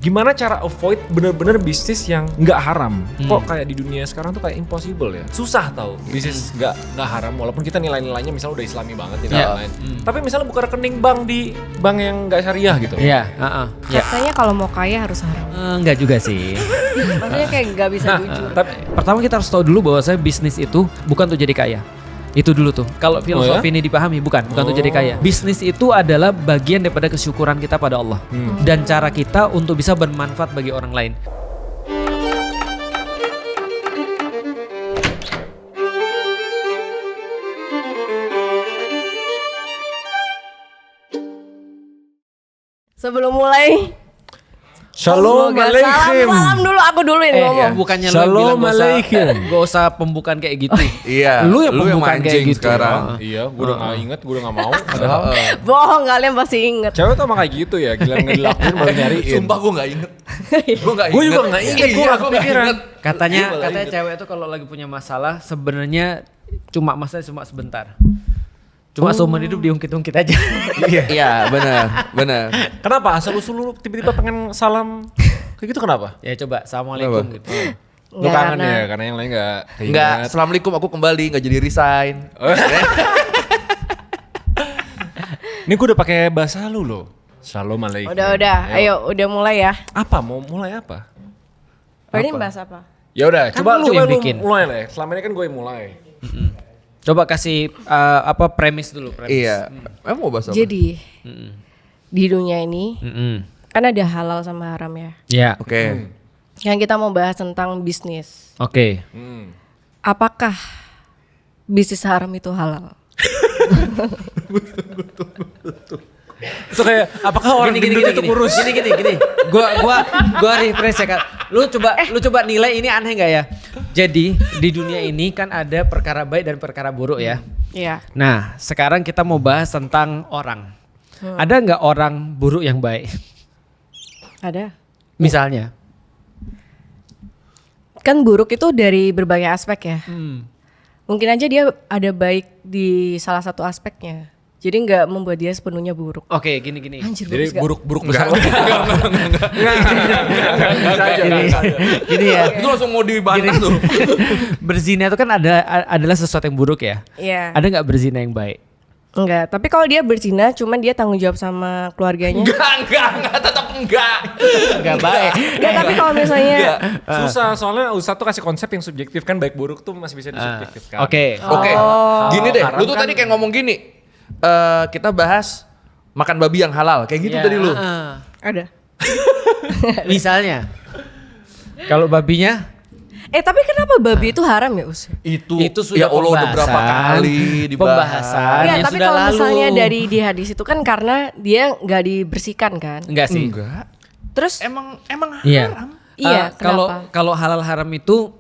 Gimana cara avoid bener-bener bisnis yang nggak haram? Kok kayak di dunia sekarang tuh kayak impossible ya? Susah tau bisnis nggak haram walaupun kita nilai-nilainya misalnya udah islami banget ya lain. Tapi misalnya buka rekening bank di bank yang nggak syariah gitu. Iya, Katanya kalau mau kaya harus haram. Enggak juga sih. Maksudnya kayak nggak bisa jujur. Tapi pertama kita harus tahu dulu bahwa bisnis itu bukan untuk jadi kaya. Itu dulu tuh. Kalau filosofi ini dipahami bukan untuk jadi kaya. Bisnis itu adalah bagian daripada kesyukuran kita pada Allah dan cara kita untuk bisa bermanfaat bagi orang lain. Sebelum mulai, Shalom alaikum. salam dulu, aku dulu ini ngomong. Bukannya Shalom lu bilang alaikum. gak usah pembukaan kayak gitu. Iya, Lu yang pembukaan kayak mancing gitu sekarang. Iya, gue udah nggak inget, gue udah nggak mau. Padahal Bohong, kalian pasti inget. cewek tuh emang kayak gitu ya, gila nggak dilakuin baru nyariin. Sumpah gue gak inget. Gue gak inget. Gue juga nggak inget, gue nggak kepikiran. Katanya Gua malah inget. cewek itu kalau lagi punya masalah sebenarnya cuma sebentar. Cuma seumur hidup diungkit-ungkit aja. Iya, benar. Kenapa? Asal-usul lu tiba-tiba pengen salam kayak gitu kenapa? Ya coba, assalamualaikum Kenapa? gitu. Lu Nggak, kangen karena- ya, karena yang lain nggak keinget. Enggak, assalamualaikum aku kembali, gak jadi resign. Ini gue udah pakai bahasa lu loh. Shalom alaikum. Udah, ayo udah mulai ya. Apa? Mau mulai apa? Ini bahas apa? Ya udah, Kan coba lu coba yang lu bikin. mulai lah. Selama ini kan gue yang mulai. Coba kasih premis dulu. Iya. Emang mau bahas apa? Jadi di dunia ini Mm-mm. kan ada halal sama haram ya. Ya, Oke. Yang kita mau bahas tentang bisnis. oke. Apakah bisnis haram itu halal? Itu kayak apakah orang gendut itu kurus? Gini. Gua refresh ya, Kak. Lu coba nilai ini aneh enggak ya? Jadi, di dunia ini kan ada perkara baik dan perkara buruk ya. Iya. Nah, sekarang kita mau bahas tentang orang. Ada nggak orang buruk yang baik? Ada. Misalnya. Kan buruk itu dari berbagai aspek ya. Mungkin aja dia ada baik di salah satu aspeknya. Jadi nggak membuat dia sepenuhnya buruk. Oke, gini. Anjir, Jadi bagus gak? buruk-buruk besar. Gini ya. Itu langsung mau dibantah tuh. Berzina itu kan adalah sesuatu yang buruk ya. Iya. Ada nggak berzina yang baik? Enggak, tapi kalau dia berzina cuman dia tanggung jawab sama keluarganya. Enggak, tetap enggak. Enggak baik. Enggak, tapi kalau misalnya Susah, soalnya Ustadz tuh kasih konsep yang subjektif kan, baik buruk tuh masih bisa disubjektifkan. Oke. Oke. Gini deh, Haram lu tuh kan- tadi kayak ngomong gini. Kita bahas makan babi yang halal, kayak gitu Ya, tadi lu. ada. Misalnya. Kalau babinya Tapi kenapa babi itu haram ya, Us? itu sudah ya Allah udah berapa pembahasan. kali dibahas. Pembahasan Iya, yang tapi sudah kalau lalu. misalnya dari di hadis itu kan karena dia nggak dibersihkan kan. Enggak sih. Enggak. Terus Emang Iya. haram. Iya, kalau kenapa? kalau halal haram itu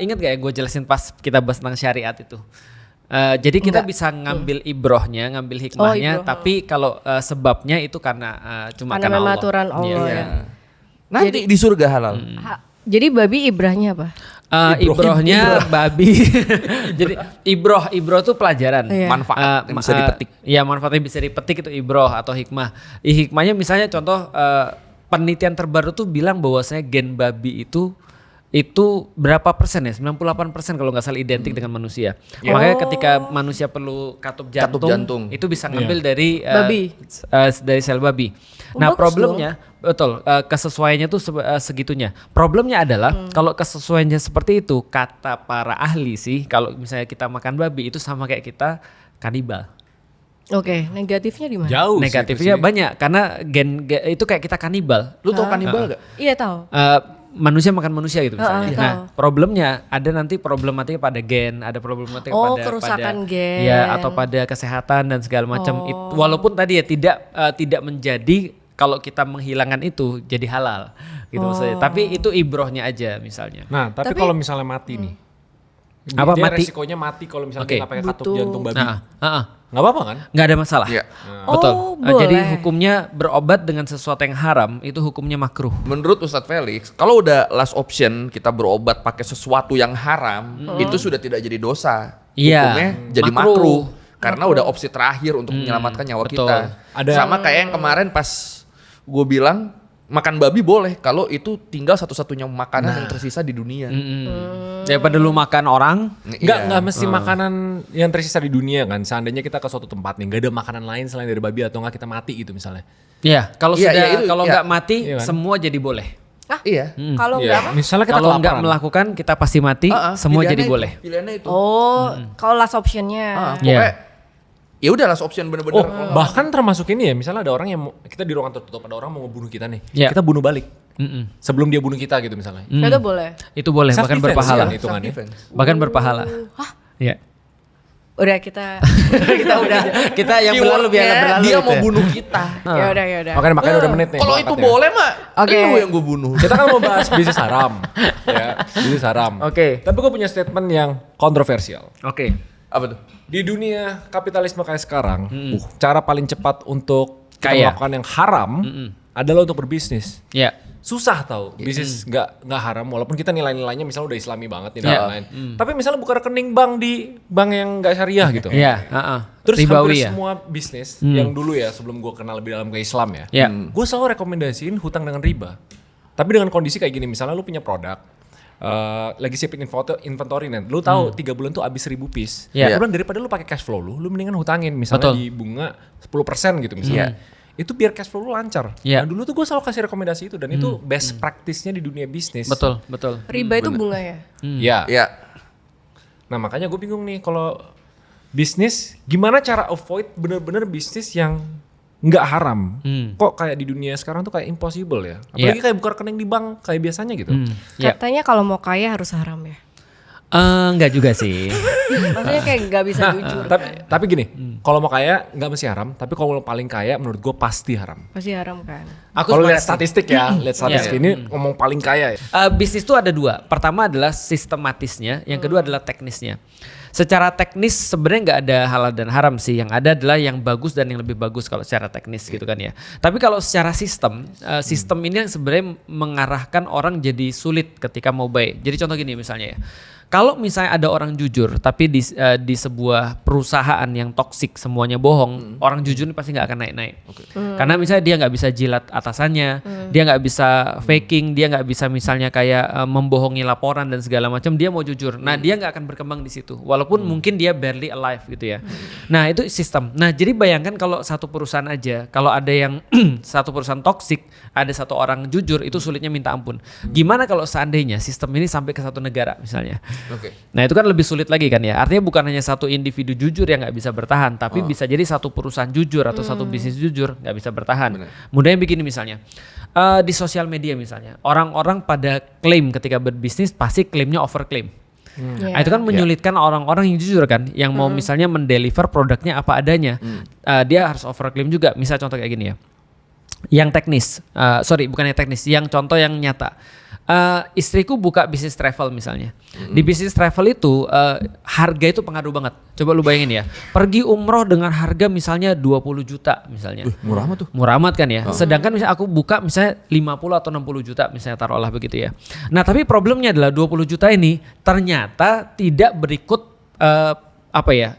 ingat gak ya gue jelasin pas kita bahas tentang syariat itu. Jadi kita Enggak. bisa ngambil ibrohnya, ngambil hikmahnya, ibroh. tapi kalau sebabnya itu karena cuma Karena karena memang Allah. aturan Allah Iya. ya. Nanti di surga halal. Jadi babi ibrahnya apa? Ibrohnya babi. Jadi ibroh tuh pelajaran. Iya. Manfaat yang bisa dipetik. Iya, manfaat yang bisa dipetik itu ibroh atau hikmah. Hikmahnya misalnya contoh penelitian terbaru tuh bilang bahwasanya gen babi itu berapa persen ya? 98% kalau nggak salah identik dengan manusia. Makanya ketika manusia perlu katup jantung, itu bisa ngambil dari Babi. Dari sel babi. Oh, Nah, bagus problemnya betul kesesuaiannya tuh segitunya. Problemnya adalah kalau kesesuaiannya seperti itu, kata para ahli sih, kalau misalnya kita makan babi itu sama kayak kita kanibal. Oke, negatifnya di mana? Jauh Negatifnya banyak karena gen itu kayak kita kanibal. Lu tau kanibal gak? Iya tahu. Manusia makan manusia gitu misalnya. tahu. Nah, problemnya ada nanti problematika pada gen, ada problematika pada kerusakan gen. ya atau pada kesehatan dan segala macam. Walaupun tadi ya tidak menjadi kalau kita menghilangkan itu jadi halal gitu maksudnya. Tapi itu ibrohnya aja misalnya. Nah, tapi kalau misalnya mati nih. Apa dia mati? resikonya mati kalau misalnya Oke. dia nggak pakai katup Butuh. jantung babi. Nah, Nggak apa-apa kan? nggak ada masalah. Iya. Betul. boleh. Jadi hukumnya berobat dengan sesuatu yang haram itu hukumnya makruh. Menurut Ustadz Felix, kalau udah last option kita berobat pakai sesuatu yang haram, itu sudah tidak jadi dosa. Iya, Hukumnya jadi makruh. makruh. Karena udah opsi terakhir untuk menyelamatkan nyawa betul. kita. Ada- Sama kayak yang kemarin pas gue bilang makan babi boleh kalau itu tinggal satu-satunya makanan yang tersisa di dunia. Daripada lu makan orang. Nggak mesti makanan yang tersisa di dunia kan. Seandainya kita ke suatu tempat nih, nggak ada makanan lain selain dari babi atau nggak kita mati gitu misalnya. Iya, kalau Iya, sudah iya, itu, kalau iya. nggak mati Iya kan? semua jadi boleh. Iya. Kalau Iya. nggak apa? Misalnya kita Kalau nggak kelaparan. melakukan kita pasti mati, semua Pilihannya jadi itu, boleh. Pilihannya itu. Oh, kalau last optionnya. Pokoknya ya udah last option bener-bener. Bahkan termasuk ini ya, misalnya ada orang yang kita di ruangan tertutup, ada orang mau ngebunuh kita nih, Iya. kita bunuh balik sebelum dia bunuh kita gitu misalnya. Itu boleh. Itu boleh, Self bahkan defense berpahala. kan hitungannya. Bahkan berpahala. Iya. Udah kita udah. Kita yang berlalu biar berlalu. Dia gitu mau ya. bunuh kita. Ya udah. Makanya udah menit nih. Kalau gua itu angkatnya. boleh mah, Oke. lu yang gue bunuh. Kita kan mau bahas bisnis haram. Ya, bisnis haram. Oke. Tapi gue punya statement yang kontroversial. Oke. Apa tuh? Di dunia kapitalisme kayak sekarang, cara paling cepat untuk kita Kaya. melakukan yang haram adalah untuk berbisnis. Iya. Susah tau bisnis nggak haram walaupun kita nilai-nilainya misalnya udah islami banget nih Iya. lain. Tapi misalnya buka rekening bank di bank yang nggak syariah gitu. Iya, Terus ribawi hampir ya. semua bisnis yang dulu ya sebelum gue kenal lebih dalam ke Islam ya, Iya. gue selalu rekomendasiin hutang dengan riba. Tapi dengan kondisi kayak gini, misalnya lu punya produk, lagi siapin inventory nih, lu tahu 3 bulan tuh habis 1.000 piece. Iya. Gue bilang daripada lu pakai cash flow lu mendingan hutangin misalnya Betul. di bunga 10% gitu misalnya. Itu biar cash flow lu lancar. Iya. Nah dulu tuh gue selalu kasih rekomendasi itu dan itu best practice-nya di dunia bisnis. Betul. Riba itu bunga ya. Ya. Ya. Nah makanya gue bingung nih kalau bisnis gimana cara avoid bener-bener bisnis yang nggak haram. Kok kayak di dunia sekarang tuh kayak impossible ya. Apalagi kayak buka rekening di bank kayak biasanya gitu. Iya. Katanya kalau mau kaya harus haram ya. Enggak juga sih. Maksudnya kayak nggak bisa jujur. Tapi gini, kalau mau kaya nggak mesti haram. Tapi kalau paling kaya menurut gue pasti haram. Pasti haram kan. Kalau lihat statistik ya, lihat statistik ini ngomong paling kaya ya. Bisnis itu ada dua. Pertama adalah sistematisnya, yang kedua adalah teknisnya. Secara teknis sebenarnya nggak ada halal dan haram sih. Yang ada adalah yang bagus dan yang lebih bagus kalau secara teknis gitu kan ya. Tapi kalau secara sistem, sistem ini yang sebenarnya mengarahkan orang jadi sulit ketika mau baik. Jadi contoh gini misalnya ya. Kalau misalnya ada orang jujur, tapi di sebuah perusahaan yang toksik semuanya bohong, orang jujur ini pasti nggak akan naik-naik. Karena misalnya dia nggak bisa jilat atasannya, dia nggak bisa faking, dia nggak bisa misalnya kayak membohongi laporan dan segala macam. Dia mau jujur, nah dia nggak akan berkembang di situ. Walaupun mungkin dia barely alive gitu ya. Nah itu sistem. Nah jadi bayangkan kalau satu perusahaan aja, kalau ada yang satu perusahaan toksik, ada satu orang jujur, itu sulitnya minta ampun. Gimana kalau seandainya sistem ini sampai ke satu negara misalnya? Oke. Nah itu kan lebih sulit lagi kan ya. Artinya bukan hanya satu individu jujur yang nggak bisa bertahan, tapi bisa jadi satu perusahaan jujur atau satu bisnis jujur nggak bisa bertahan. Mudahnya begini misalnya, di sosial media misalnya, orang-orang pada klaim ketika berbisnis pasti klaimnya overklaim. Nah, itu kan menyulitkan orang-orang yang jujur kan, yang mau misalnya mendeliver produknya apa adanya, dia harus overklaim juga. Misal contoh kayak gini ya, yang teknis, bukan yang teknis, yang contoh yang nyata. Istriku buka bisnis travel misalnya. Di bisnis travel itu harga itu pengaruh banget. Coba lu bayangin ya. Pergi umroh dengan harga misalnya 20 juta misalnya. Murah amat tuh. Murah amat kan ya. Sedangkan misalnya aku buka misalnya 50 atau 60 juta misalnya taruhlah begitu ya. Nah, tapi problemnya adalah 20 juta ini ternyata tidak berikut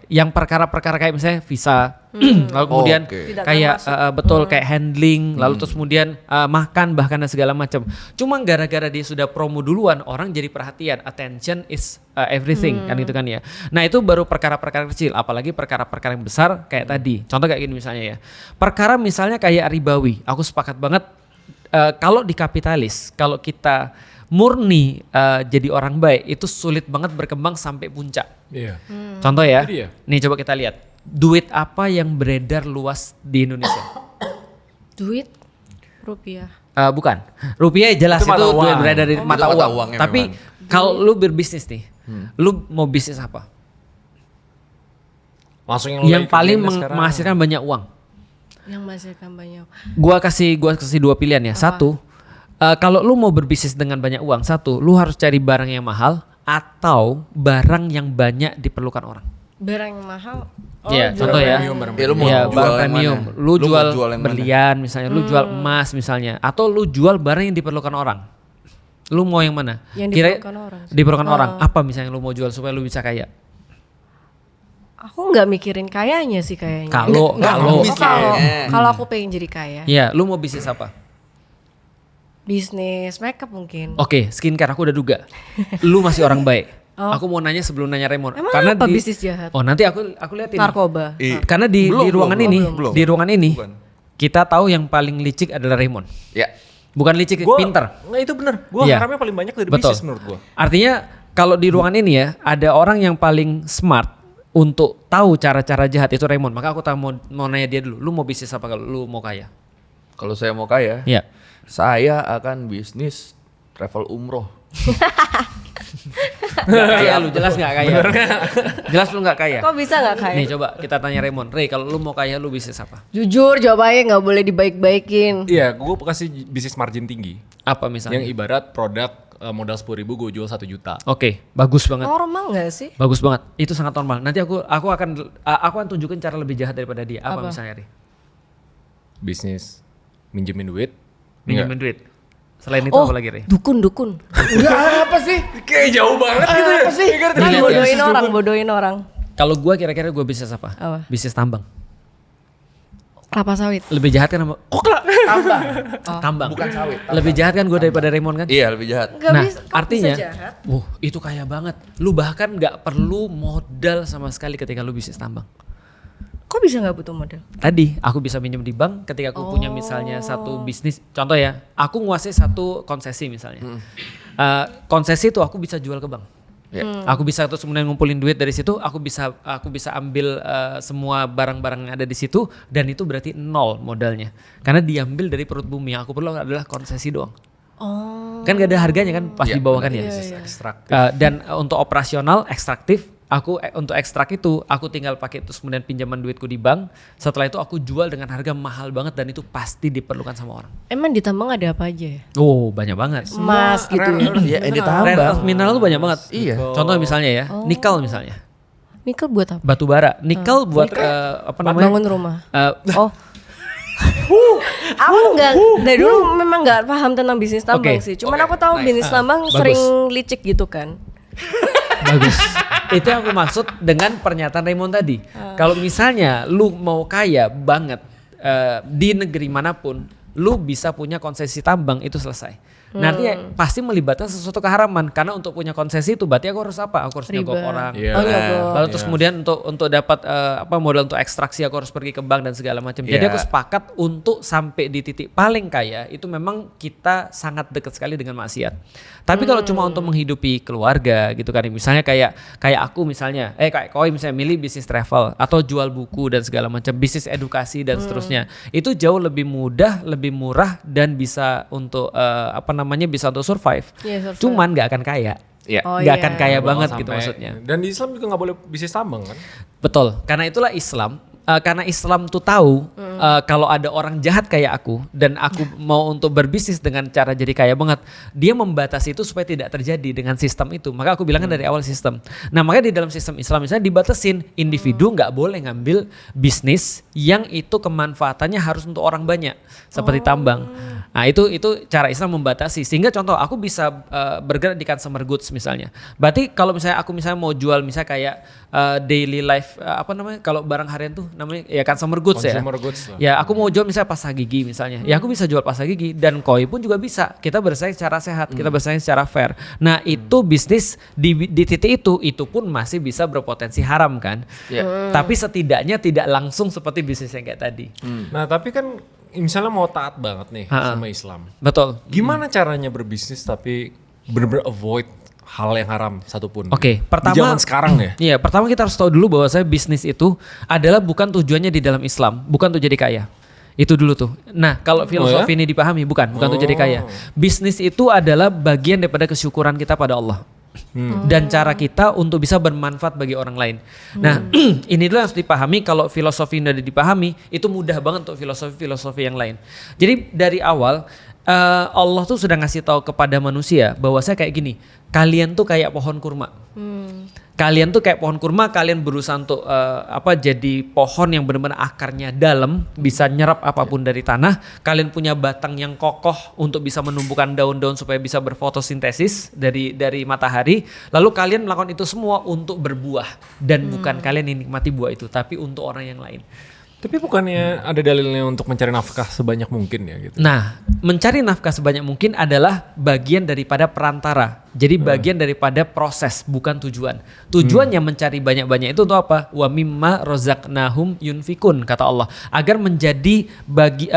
yang perkara-perkara kayak misalnya visa, lalu kemudian Tidak kayak termasuk. kayak handling, lalu terus kemudian makan bahkan dan segala macam. Cuma gara-gara dia sudah promo duluan, orang jadi perhatian, attention is everything kan gitu kan ya. Nah itu baru perkara-perkara kecil, apalagi perkara-perkara yang besar kayak tadi. Contoh kayak gini misalnya ya, perkara misalnya kayak ribawi, aku sepakat banget kalau di kapitalis, kalau kita murni jadi orang baik itu sulit banget berkembang sampai puncak. Iya. Contoh ya, Jadi ya? nih coba kita lihat duit apa yang beredar luas di Indonesia? Duit rupiah. Bukan, rupiah jelas Itu itu, mata duit uang. beredar dari Oh, mata itu mata uang. uangnya Tapi memang. kalau lu berbisnis nih, lu mau bisnis apa? Langsung Yang paling sekarang. menghasilkan banyak uang. Yang menghasilkan banyak. Gua kasih dua pilihan ya. Satu, kalau lu mau berbisnis dengan banyak uang, satu, lu harus cari barang yang mahal atau barang yang banyak diperlukan orang. Barang yang mahal. Iya, jual contoh ya. barang. Ya, lu mau Iya, jual barang yang premium. mana? Lu Lu mau jual jual yang mana? berlian misalnya, lu jual emas misalnya, atau lu jual barang yang diperlukan orang. Lu mau yang mana? Yang Kira diperlukan orang sih. diperlukan orang. Apa misalnya yang lu mau jual supaya lu bisa kaya? Aku nggak mikirin kayanya sih kayaknya. Kalau Nggak, kalau kalau aku pengen jadi kaya, Iya, lu mau bisnis apa? Bisnis makeup mungkin. Oke, skincare aku udah duga. Lu masih orang baik. Aku mau nanya sebelum nanya Raymond. Emang karena apa bisnis jahat? Oh, nanti aku liatin. Narkoba. Karena di ruangan ini, belum. di ruangan ini Bukan. kita tahu yang paling licik adalah Raymond. Ya. Bukan licik, pinter. Nggak, itu bener. Gue Iya. haramnya paling banyak dari Betul. bisnis menurut gue. Artinya kalau di ruangan ini ya ada orang yang paling smart untuk tahu cara-cara jahat itu Raymond. Maka aku mau nanya dia dulu. Lu mau bisnis apa kalau lu mau kaya? Kalau saya mau kaya, Iya. saya akan bisnis travel umroh. Gak kaya lu, jelas gak kaya. Jelas lu gak kaya. Kok bisa nggak kaya? Nih coba kita tanya Raymond. Ray, kalau lu mau kaya lu bisnis apa? Jujur jawabannya nggak boleh dibaik-baikin. Iya, gue kasih bisnis margin tinggi. Apa misalnya? Yang ibarat produk modal 10.000 gue jual 1 juta. Oke, bagus banget. Normal nggak sih? Bagus banget. Itu sangat normal. Nanti aku akan tunjukin cara lebih jahat daripada dia. Apa misalnya, Ray? Bisnis minjemin duit. Minjemin duit. Selain itu Oh, apa lagi, Ray? dukun. Enggak apa sih? Kayak jauh banget gitu ya. Apa sih? Kan bodohin orang. Kalau gua kira-kira gua bisnis apa? Apa? Bisnis tambang. Kelapa sawit. Lebih jahat kan sama Tambang. tambang. Bukan sawit. Lebih jahat kan gua daripada Raymond kan? Iya, lebih jahat. Nggak Nah, bisa, kok artinya, bisa jahat? itu kaya banget. Lu bahkan nggak perlu modal sama sekali ketika lu bisnis tambang. Kok bisa nggak butuh modal? Tadi aku bisa minjem di bank ketika aku punya misalnya satu bisnis. Contoh ya, aku nguasai satu konsesi misalnya. Konsesi itu aku bisa jual ke bank. Ya. Aku bisa terus kemudian ngumpulin duit dari situ. Aku bisa ambil semua barang-barang yang ada di situ dan itu berarti nol modalnya. Karena diambil dari perut bumi. Yang aku perlu adalah konsesi doang. Oh. Kan gak ada harganya kan pas dibawakan ya. Ekstrak. Dan untuk operasional ekstraktif, untuk ekstrak itu aku tinggal pakai terus kemudian pinjaman duitku di bank. Setelah itu aku jual dengan harga mahal banget dan itu pasti diperlukan sama orang. Emang di tambang ada apa aja ya? Oh, banyak banget. Emas gitu ya? Ya, ini Rare earth tambang. mineral tuh banyak banget. Iya. Contoh misalnya ya, nikel misalnya. Nikel buat apa? Batu bara. Nikel buat apa namanya? Bangun rumah. Eh, Aku nggak dari dulu memang nggak paham tentang bisnis tambang Oke. sih. Cuman aku tahu bisnis tambang bagus. sering licik gitu kan. Bagus. Itu yang aku maksud dengan pernyataan Raymond tadi. Kalau misalnya lu mau kaya banget di negeri manapun, lu bisa punya konsesi tambang itu selesai. Nah, artinya pasti melibatkan sesuatu keharaman karena untuk punya konsesi itu berarti aku harus apa? Aku harus nyogok Riba. orang. Iya. Oh, nyogok. Lalu terus kemudian untuk dapat modal untuk ekstraksi aku harus pergi ke bank dan segala macam. Jadi Iya. aku sepakat untuk sampai di titik paling kaya itu memang kita sangat dekat sekali dengan maksiat. Tapi kalau cuma untuk menghidupi keluarga gitu kan, misalnya kayak aku misalnya, kayak Koi misalnya milih bisnis travel atau jual buku dan segala macam, bisnis edukasi dan seterusnya, itu jauh lebih mudah, lebih murah dan bisa untuk bisa untuk survive. Iya, survive. Cuman nggak akan kaya. Iya. Oh, Nggak iya. akan kaya Kalau banget sampai- gitu maksudnya. Dan di Islam juga nggak boleh bisnis tambang kan? Betul, karena itulah Islam. Karena Islam tuh tahu kalau ada orang jahat kayak aku dan aku mau untuk berbisnis dengan cara jadi kaya banget, dia membatasi itu supaya tidak terjadi dengan sistem itu. Maka aku bilang kan dari awal sistem. Nah, makanya di dalam sistem Islam misalnya dibatasin individu nggak boleh ngambil bisnis yang itu kemanfaatannya harus untuk orang banyak seperti tambang. Nah, itu cara Islam membatasi. Sehingga contoh aku bisa bergerak di consumer goods misalnya. Berarti kalau misalnya aku mau jual misalnya kayak daily life kalau barang harian tuh namanya ya consumer goods Consumer ya. goods lah. Ya aku mau jual misalnya pasta gigi misalnya. Ya aku bisa jual pasta gigi dan Koi pun juga bisa. Kita bersaing secara sehat, kita bersaing secara fair. Nah, itu bisnis di titik itu pun masih bisa berpotensi haram kan. Iya. Tapi setidaknya tidak langsung seperti bisnis yang kayak tadi. Nah tapi kan misalnya mau taat banget nih Ha-ha. sama Islam. Betul. Gimana caranya berbisnis tapi bener-bener avoid hal yang haram satupun? Oke, pertama di zaman sekarang ya. Iya, pertama kita harus tahu dulu bahwa bisnis itu adalah bukan tujuannya di dalam Islam, bukan untuk jadi kaya. Itu dulu tuh. Nah, kalau filosofi ini dipahami, bukan untuk jadi kaya. Bisnis itu adalah bagian daripada kesyukuran kita pada Allah. Dan cara kita untuk bisa bermanfaat bagi orang lain. Nah, ini dulu yang harus dipahami. Kalau filosofi ini udah dipahami, itu mudah banget untuk filosofi-filosofi yang lain. Jadi dari awal Allah tuh sudah ngasih tahu kepada manusia bahwa saya kayak gini, kalian tuh kayak pohon kurma. Kalian tuh kayak pohon kurma, kalian berusaha untuk jadi pohon yang benar-benar akarnya dalam, bisa nyerap apapun dari tanah. Kalian punya batang yang kokoh untuk bisa menumbuhkan daun-daun supaya bisa berfotosintesis dari matahari. Lalu kalian melakukan itu semua untuk berbuah dan bukan kalian yang nikmati buah itu, tapi untuk orang yang lain. Tapi bukannya ada dalilnya untuk mencari nafkah sebanyak mungkin ya gitu? Nah, mencari nafkah sebanyak mungkin adalah bagian daripada perantara. Jadi bagian daripada proses, bukan tujuan. Tujuannya mencari banyak-banyak itu untuk apa? Wa mimma rozaqnahum yunfikun, kata Allah. Agar menjadi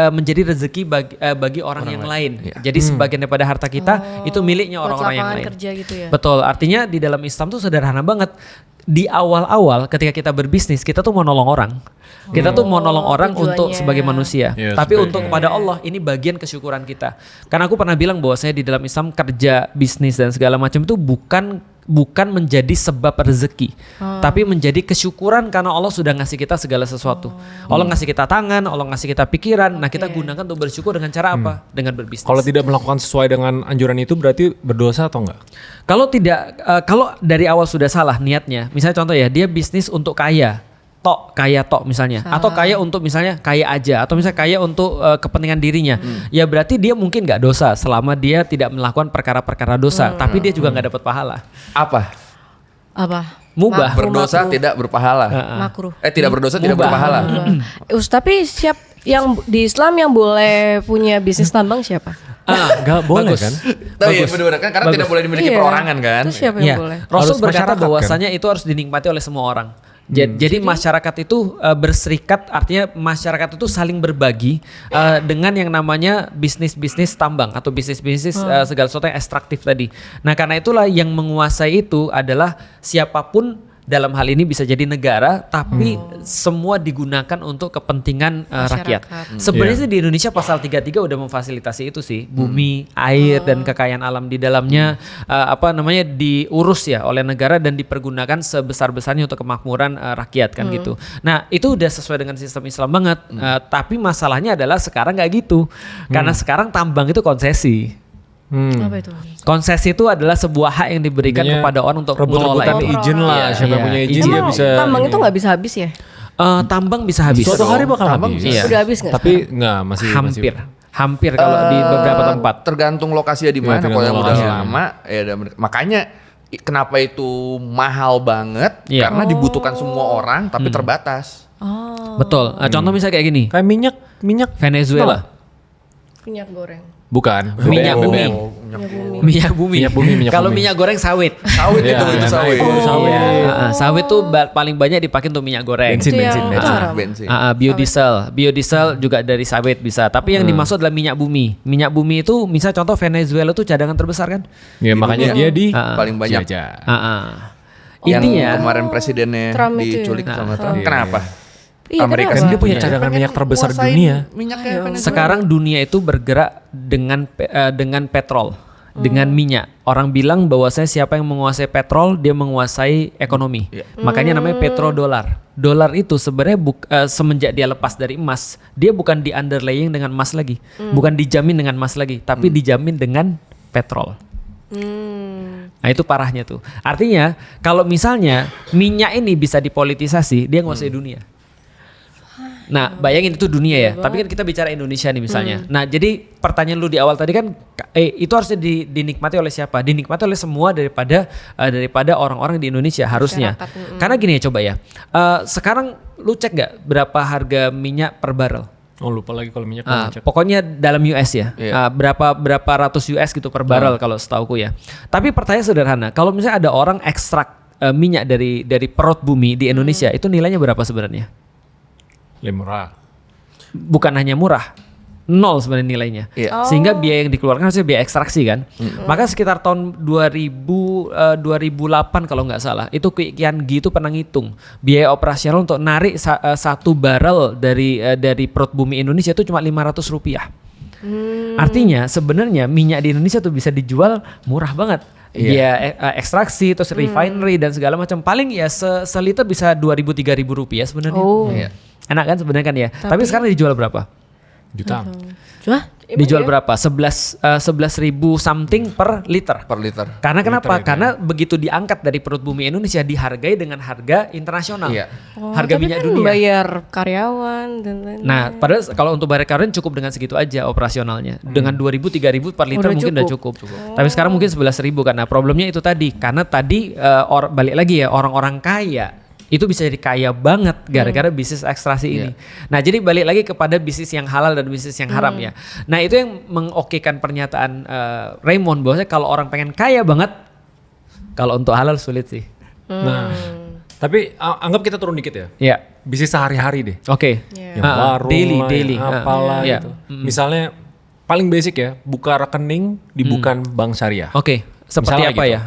menjadi rezeki bagi orang yang lain. Jadi sebagian daripada harta kita itu miliknya orang-orang yang lain. Kerja gitu ya. Betul, artinya di dalam Islam tuh sederhana banget. Di awal-awal ketika kita berbisnis, kita tuh mau nolong orang. Kita tuh mau nolong orang tujuannya. untuk sebagai manusia. Yes, Tapi baik. untuk kepada Allah, ini bagian kesyukuran kita. Karena aku pernah bilang bahwa saya di dalam Islam kerja, bisnis dan segala macam itu bukan menjadi sebab rezeki, tapi menjadi kesyukuran karena Allah sudah ngasih kita segala sesuatu. Allah ngasih kita tangan, Allah ngasih kita pikiran. Nah, kita gunakan untuk bersyukur dengan cara apa? Dengan berbisnis. Kalau tidak melakukan sesuai dengan anjuran itu berarti berdosa atau enggak? Kalau tidak, kalau dari awal sudah salah niatnya, misalnya contoh ya, dia bisnis untuk kaya tok misalnya, atau kaya untuk misalnya kaya aja, atau misalnya kaya untuk kepentingan dirinya, ya berarti dia mungkin nggak dosa selama dia tidak melakukan perkara-perkara dosa, tapi dia juga nggak dapat pahala. Apa? Mubah. Berdosa tidak berpahala. Makruh. Tidak berdosa tidak berpahala. Tapi yang di Islam yang boleh punya bisnis tambang siapa? Enggak boleh bagus. kan? Tapi benar-benar kan karena tidak boleh dimiliki Iya. perorangan kan. Terus siapa Ya, yang boleh? Rasul Harus berkata masyarakat, bahwasanya itu harus dinikmati oleh semua orang. Jadi masyarakat itu berserikat, artinya masyarakat itu saling berbagi dengan yang namanya bisnis-bisnis tambang atau bisnis-bisnis segala sesuatu yang ekstraktif tadi. Nah, karena itulah yang menguasai itu adalah siapapun. Dalam hal ini bisa jadi negara, tapi semua digunakan untuk kepentingan rakyat. Sebenarnya sih di Indonesia pasal 33 udah memfasilitasi itu sih, bumi, air dan kekayaan alam di dalamnya diurus ya oleh negara dan dipergunakan sebesar-besarnya untuk kemakmuran rakyat kan gitu. Nah, itu udah sesuai dengan sistem Islam banget. Tapi masalahnya adalah sekarang nggak gitu, karena sekarang tambang itu konsesi. Apa itu? Konsesi itu adalah sebuah hak yang diberikan Intinya kepada orang untuk mengelola rebut-rebutan itu. izin lah, Iya, siapa iya. yang punya izin Izin dia Emang bisa. tambang itu nggak bisa habis ya? Tambang bisa habis. Suatu hari bakal Tambang habis. Iya. Udah habis nggak? Tapi enggak masih Hampir kalau di beberapa tempat. Tergantung lokasinya di mana. tergantung Kalau yang udah lokasi. lama, makanya kenapa itu mahal banget? Iya. Karena dibutuhkan semua orang, tapi terbatas. Betul. Contoh misalnya kayak gini. Kayak minyak Venezuela. Minyak goreng. bukan Minyak bumi. Minyak bumi. Kalau minyak goreng sawit. Sawit Iya, itu sawit. naik. Sawit. Sawit tuh paling banyak dipakai untuk minyak goreng. Bensin, Itu yang bensin. itu haram. Bensin. Biodiesel juga dari sawit bisa. Tapi yang dimaksud adalah minyak bumi. Minyak bumi itu misal contoh Venezuela tuh cadangan terbesar kan? Ya makanya dia di Paling banyak. jajah. Yang Intinya kemarin presidennya Trump itu ya? diculik sama Trump. Iya. Kenapa? Iya, Amerika kenapa? Kan dia punya Iya. cadangan minyak terbesar di Nguasain dunia. Minyaknya Venezuela. sekarang dunia itu bergerak dengan petrol, dengan minyak. Orang bilang bahwasanya siapa yang menguasai petrol, dia menguasai ekonomi. Iya. Makanya namanya petrodolar. Dolar itu sebenarnya semenjak dia lepas dari emas, dia bukan di underlaying dengan emas lagi, bukan dijamin dengan emas lagi, tapi dijamin dengan petrol. Nah itu parahnya tuh. Artinya kalau misalnya minyak ini bisa dipolitisasi, dia nguasai dunia. Nah bayangin itu dunia ya. Tapi kan kita bicara Indonesia nih misalnya. Nah jadi pertanyaan lu di awal tadi kan itu harusnya dinikmati oleh siapa? Dinikmati oleh semua daripada orang-orang di Indonesia harusnya. Karena gini ya coba ya. Sekarang lu cek nggak berapa harga minyak per barrel? Oh lupa lagi kalau minyak. Pokoknya dalam US ya, Iya. berapa ratus US gitu per barrel kalau setauku ya. Tapi pertanyaan sederhana, kalau misalnya ada orang ekstrak minyak dari perut bumi di Indonesia, itu nilainya berapa sebenarnya? Murah. Bukan hanya murah, nol sebenarnya nilainya. Iya. Sehingga biaya yang dikeluarkan harusnya biaya ekstraksi kan. Maka sekitar tahun 2008 kalau nggak salah, itu Kian Gi itu pernah ngitung biaya operasional untuk narik satu barrel dari perut bumi Indonesia itu cuma Rp500. Artinya sebenarnya minyak di Indonesia tuh bisa dijual murah banget. Dia ekstraksi terus refinery dan segala macam. Paling ya seliter bisa Rp2.000-3.000 sebenarnya. Oh. Iya. Enak kan sebenarnya kan ya. Tapi sekarang dijual berapa? Jutaan. Wah, Dijual berapa? 11.000 something per liter. Per liter. Karena kenapa? Liter itu Karena begitu diangkat dari perut bumi Indonesia dihargai dengan harga internasional. Iya. Harga tapi minyak kan dunia. bayar karyawan dan lain-lain. Nah, padahal kalau untuk bayar karyawan cukup dengan segitu aja operasionalnya. Dengan 2.000-3.000 per liter Udah mungkin udah cukup. Tapi sekarang mungkin 11.000 kan. Nah, problemnya itu tadi. Karena tadi balik lagi ya orang-orang kaya itu bisa jadi kaya banget gara-gara bisnis ekstraksi ini. Nah, jadi balik lagi kepada bisnis yang halal dan bisnis yang haram ya. Nah, itu yang mengokekan pernyataan Raymond bahwasanya kalau orang pengen kaya banget, kalau untuk halal sulit sih. Nah, tapi anggap kita turun dikit ya. Iya. Bisnis sehari-hari deh. Oke. Yang warung daily. lah, apalah Iya. gitu. Misalnya paling basic ya, buka rekening di bukan bank syariah. Oke. Seperti Misalnya apa gitu. ya?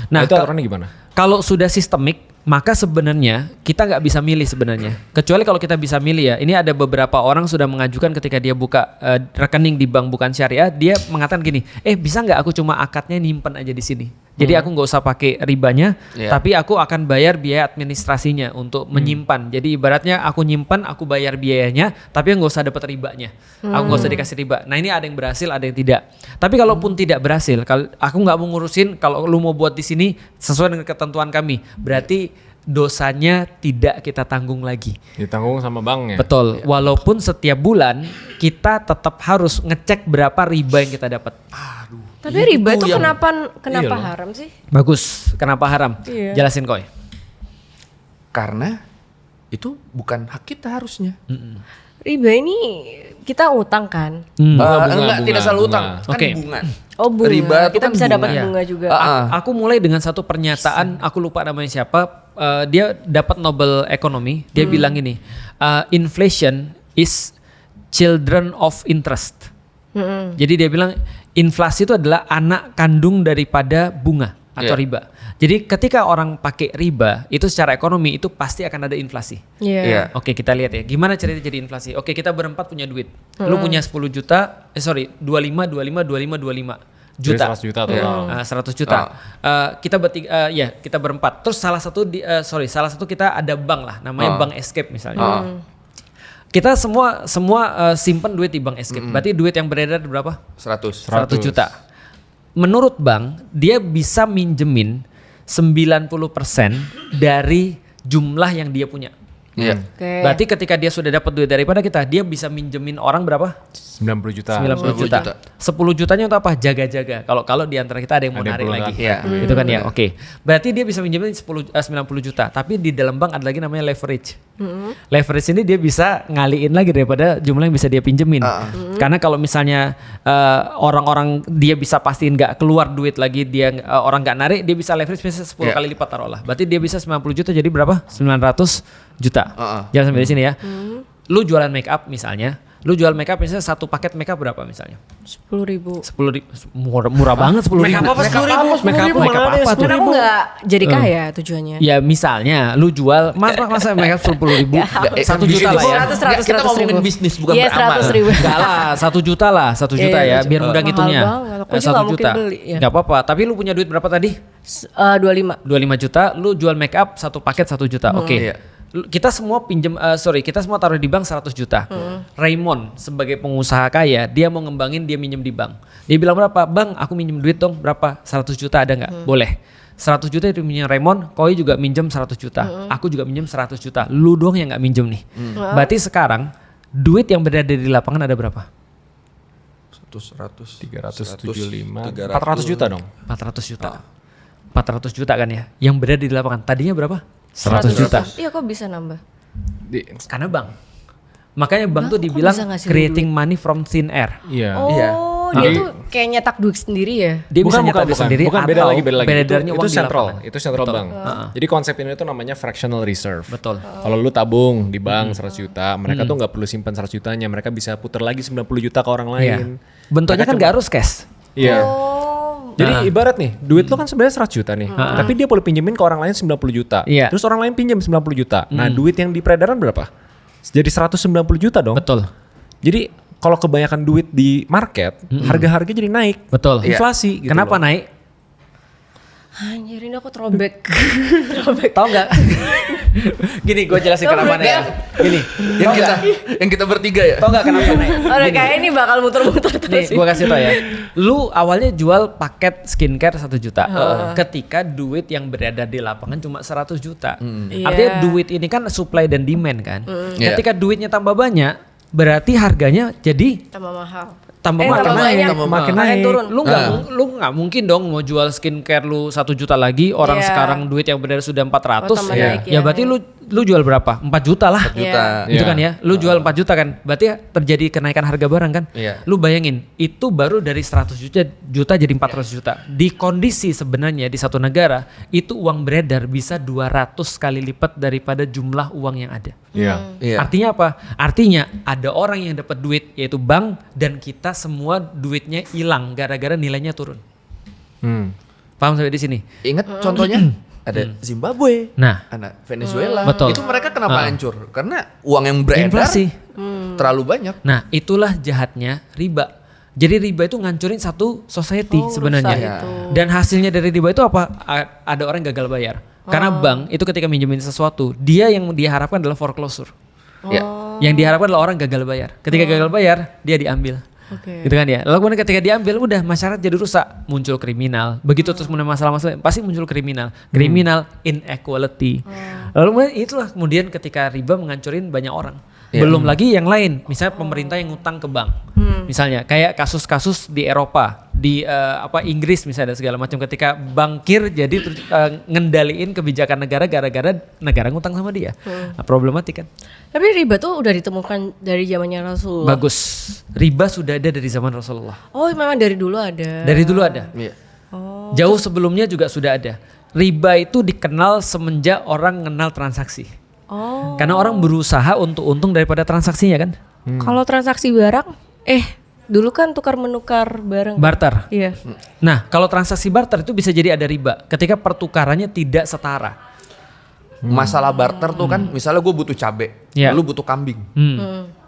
Nah, itu aturannya gimana? Kalau sudah sistemik, maka sebenarnya kita nggak bisa milih sebenarnya. Kecuali kalau kita bisa milih ya. Ini ada beberapa orang sudah mengajukan ketika dia buka rekening di bank bukan syariah, dia mengatakan gini, bisa nggak aku cuma akadnya nyimpen aja di sini. Jadi aku nggak usah pakai ribanya, tapi aku akan bayar biaya administrasinya untuk menyimpan. Jadi ibaratnya aku nyimpan, aku bayar biayanya, tapi nggak usah dapat ribanya. Aku nggak usah dikasih riba. Nah ini ada yang berhasil, ada yang tidak. Tapi kalaupun tidak berhasil, aku nggak mau ngurusin. Kalau lu mau buat di sini sesuai dengan ketentuan kami, berarti dosanya tidak kita tanggung lagi. Ditanggung sama bank ya? Betul. Walaupun setiap bulan kita tetap harus ngecek berapa riba yang kita dapat. Tapi riba itu Iya kenapa loh. haram sih? Bagus. Kenapa haram? Iya. Jelasin Koy. Karena itu bukan hak kita harusnya. Riba ini kita utang kan? Enggak, tidak selalu utang, kan Oke. bunga. Oh bunga, Riba itu kita kan bisa dapat bunga. bunga juga. Aku mulai dengan satu pernyataan, aku lupa namanya siapa. Dia dapat Nobel Ekonomi. Dia bilang gini, inflation is children of interest. Jadi dia bilang inflasi itu adalah anak kandung daripada bunga atau riba. Jadi ketika orang pakai riba, itu secara ekonomi itu pasti akan ada inflasi. Iya. Oke, kita lihat ya. Gimana ceritanya jadi inflasi? Oke, kita berempat punya duit. Lu punya 10 juta, 25 Jadi juta. 100 juta total. 100 juta. Kita bertiga, kita berempat. Terus salah satu kita ada bank lah, namanya Bank Escape misalnya. Kita semua simpan duit di Bank Escape. Berarti duit yang beredar berapa? 100. 100 juta. Menurut bank, dia bisa minjemin 90% dari jumlah yang dia punya. Iya. Oke. Berarti ketika dia sudah dapat duit daripada kita, dia bisa minjemin orang berapa? 90 juta. 90 juta. 10 jutanya untuk apa? Jaga-jaga. Kalau di antara kita ada yang mau Ada narik yang lagi. Iya. Itu kan ya. Oke. Berarti dia bisa minjemin 90 juta. Tapi di dalam bank ada lagi namanya leverage. Leverage ini dia bisa ngaliin lagi daripada jumlah yang bisa dia pinjemin. Karena kalau misalnya orang-orang dia bisa pastiin nggak keluar duit lagi, dia orang nggak narik, dia bisa leverage bisa 10 kali lipat taruhlah. Berarti dia bisa 90 juta jadi berapa? 900 juta. Jangan sampai di sini ya. Lu jualan make up misalnya. Lu jual make up misalnya satu paket make up berapa misalnya? 10.000. 10.000 murah banget 10.000. Make up apa 10.000? Make up apa tuh? Karena aku nggak jadi kaya tujuannya. Ya misalnya lu jual masa make up 10.000 1 juta lah ya. 100 Kita ngomongin bisnis bukan Iya, beramal. 100.000. Enggak lah 1 juta lah 1 juta Iya, ya biar mudah mahal ngitungnya. banget, aku aja 1 nggak mungkin juta. beli, ya. Enggak apa-apa. Tapi lu punya duit berapa tadi? 25. 25 juta. Lu jual make up satu paket 1 juta. Oke. Iya. Kita semua kita semua taruh di bank 100 juta. Raymond sebagai pengusaha kaya, dia mau ngembangin, dia minjem di bank. Dia bilang berapa? Bang, aku minjem duit dong, berapa? 100 juta ada nggak? Boleh. 100 juta itu minjem Raymond, Koi juga minjem 100 juta. Aku juga minjem 100 juta. Lu doang yang nggak minjem nih. Berarti sekarang duit yang berada di lapangan ada berapa? 375, 400 juta dong. 400 juta. 400 juta kan ya? Yang berada di lapangan. Tadinya berapa? 100 juta. Iya, kok bisa nambah? Karena bank. Makanya bank tuh kok dibilang bisa ngasih creating money from thin air. Iya. Oh, Iya. dia Jadi- tuh kayak nyetak duit sendiri ya? Dia bisa nyetak duit sendiri bukan beda atau lagi. beredarnya Itu uang di central, lapangan. itu central Betul. bank. Jadi konsep ini tuh namanya fractional reserve. Betul. Kalau lu tabung di bank 100 juta, mereka tuh nggak perlu simpan 100 jutanya, mereka bisa putar lagi 90 juta ke orang Iya. lain. Bentuknya Mereka kan gak harus cash. Iya. Oh, Jadi ibarat nih, duit lu kan sebenarnya 100 juta nih, tapi dia boleh pinjemin ke orang lain 90 juta. Iya. Terus orang lain pinjam 90 juta. Nah, duit yang di peredaran berapa? Jadi 190 juta dong. Betul. Jadi kalau kebanyakan duit di market, harga-harga jadi naik. Betul. Inflasi gitu Kenapa loh. naik? anjir ini aku throwback. Tahu nggak? Gini, gue jelasin kenapa naik. ya. Gini, Yang kita bertiga ya. tahu nggak kenapa naik? Orang kayak ini bakal muter-muter Nih, terus. gue kasih tau ya. Lu awalnya jual paket skincare 1 juta. Ketika duit yang berada di lapangan cuma 100 juta. Artinya Iya. duit ini kan supply dan demand kan. Iya. Ketika duitnya tambah banyak, berarti harganya jadi Tambah mahal. tambah tambah banyak. makin Makin naik. turun. Lu nggak mungkin dong mau jual skincare lu 1 juta lagi, orang Iya. sekarang duit yang benar sudah 400. Oh, tambah ya. naik, ya. Berarti lu jual berapa? 4 juta lah. 4 juta. Gitu Iya. kan ya. Lu jual 4 juta kan. Berarti terjadi kenaikan harga barang kan? Iya. Lu bayangin, itu baru dari 100 juta jadi 400 juta. Di kondisi sebenarnya di satu negara itu uang beredar bisa 200 kali lipat daripada jumlah uang yang ada. Iya. Iya. Artinya apa? Artinya ada orang yang dapat duit yaitu bank, dan kita semua duitnya hilang gara-gara nilainya turun. Paham sampai di sini? Ingat contohnya ada Zimbabwe, Nah, anak Venezuela. Betul. Itu mereka kenapa hancur? Karena uang yang beredar inflasi. terlalu banyak. Nah, itulah jahatnya riba. Jadi riba itu ngancurin satu society sebenarnya. rusak itu. Dan hasilnya dari riba itu apa? Ada orang yang gagal bayar. Karena bank itu ketika minjemin sesuatu, dia yang diharapkan adalah foreclosure. Ya. Yang diharapkan adalah orang gagal bayar. Ketika gagal bayar, dia diambil. Oke. Gitu kan ya. Lalu kemudian ketika diambil udah masyarakat jadi rusak, muncul kriminal. Begitu terus mulai masalah-masalah pasti muncul kriminal. Kriminal inequality. Lalu kemudian itulah kemudian ketika riba menghancurin banyak orang. Iya. Belum lagi yang lain, misalnya pemerintah yang ngutang ke bank. Misalnya kayak kasus-kasus di Eropa, di Inggris misalnya dan segala macam, ketika bankir jadi ngendaliin kebijakan negara gara-gara negara ngutang sama dia. Nah, problematik kan. Tapi riba tuh udah ditemukan dari zamannya Rasulullah. Bagus. Riba sudah ada dari zaman Rasulullah. Oh, memang dari dulu ada. Dari dulu ada. Iya. Jauh sebelumnya juga sudah ada. Riba itu dikenal semenjak orang kenal transaksi. Oh. Karena orang berusaha untuk untung daripada transaksinya kan. Kalau transaksi barang, dulu kan tukar menukar barang. Barter. Iya. Nah, kalau transaksi barter itu bisa jadi ada riba ketika pertukarannya tidak setara. Masalah barter tuh kan, misalnya gue butuh cabe, Iya. lu butuh kambing.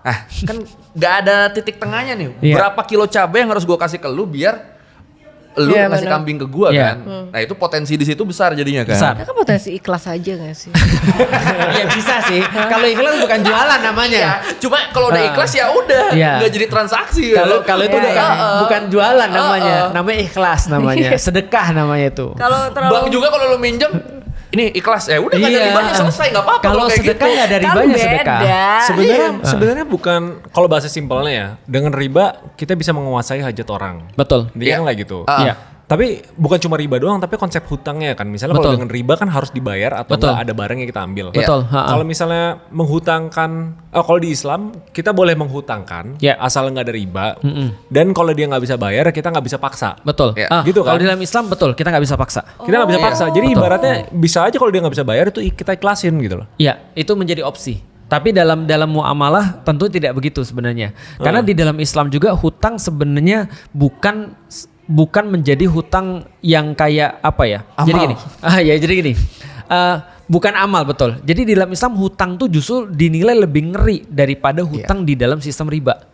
Ah, kan nggak ada titik tengahnya nih. Iya. Berapa kilo cabe yang harus gue kasih ke lu biar lu Iya, ngasih benar. kambing ke gue Iya. kan. Nah itu potensi di situ besar jadinya kan. Besar. Itu kan potensi ikhlas aja gak sih? Ya bisa sih. Kalau ikhlas bukan jualan namanya. Ya, cuma kalau udah ikhlas ya udah, Iya. nggak jadi transaksi. Kalau itu Iya. bukan jualan namanya. Namanya ikhlas namanya. Sedekah namanya itu. Kalau terlalu Bank juga kalau lu minjem, ini ikhlas ya udah nggak ada ribanya selesai nggak apa-apa Kalau kayak sedekah gitu. nggak ada kan ribanya beda. sedekah. Sebenarnya bukan, kalau bahasa simpelnya ya, dengan riba kita bisa menguasai hajat orang. Betul. Dia Iya. kan kayak gitu. Iya. Tapi bukan cuma riba doang, tapi konsep hutangnya kan. Misalnya kalau Betul. dengan riba kan harus dibayar atau Betul. enggak ada barang yang kita ambil. Betul. Kalau misalnya menghutangkan, kalau di Islam kita boleh menghutangkan Ya. asal nggak ada riba. Dan kalau dia nggak bisa bayar, kita nggak bisa paksa. Betul. Ya. Gitu kan? Kalau di dalam Islam betul, kita nggak bisa paksa. Kita nggak bisa paksa. Jadi Betul. ibaratnya bisa aja kalau dia nggak bisa bayar itu kita ikhlasin gitu loh. Iya, itu menjadi opsi. Tapi dalam muamalah tentu tidak begitu sebenarnya. Karena di dalam Islam juga hutang sebenarnya bukan menjadi hutang yang kayak apa ya? Jadi Amal. gini. Jadi gini. Bukan amal, betul. Jadi di dalam Islam hutang tuh justru dinilai lebih ngeri daripada hutang di dalam sistem riba.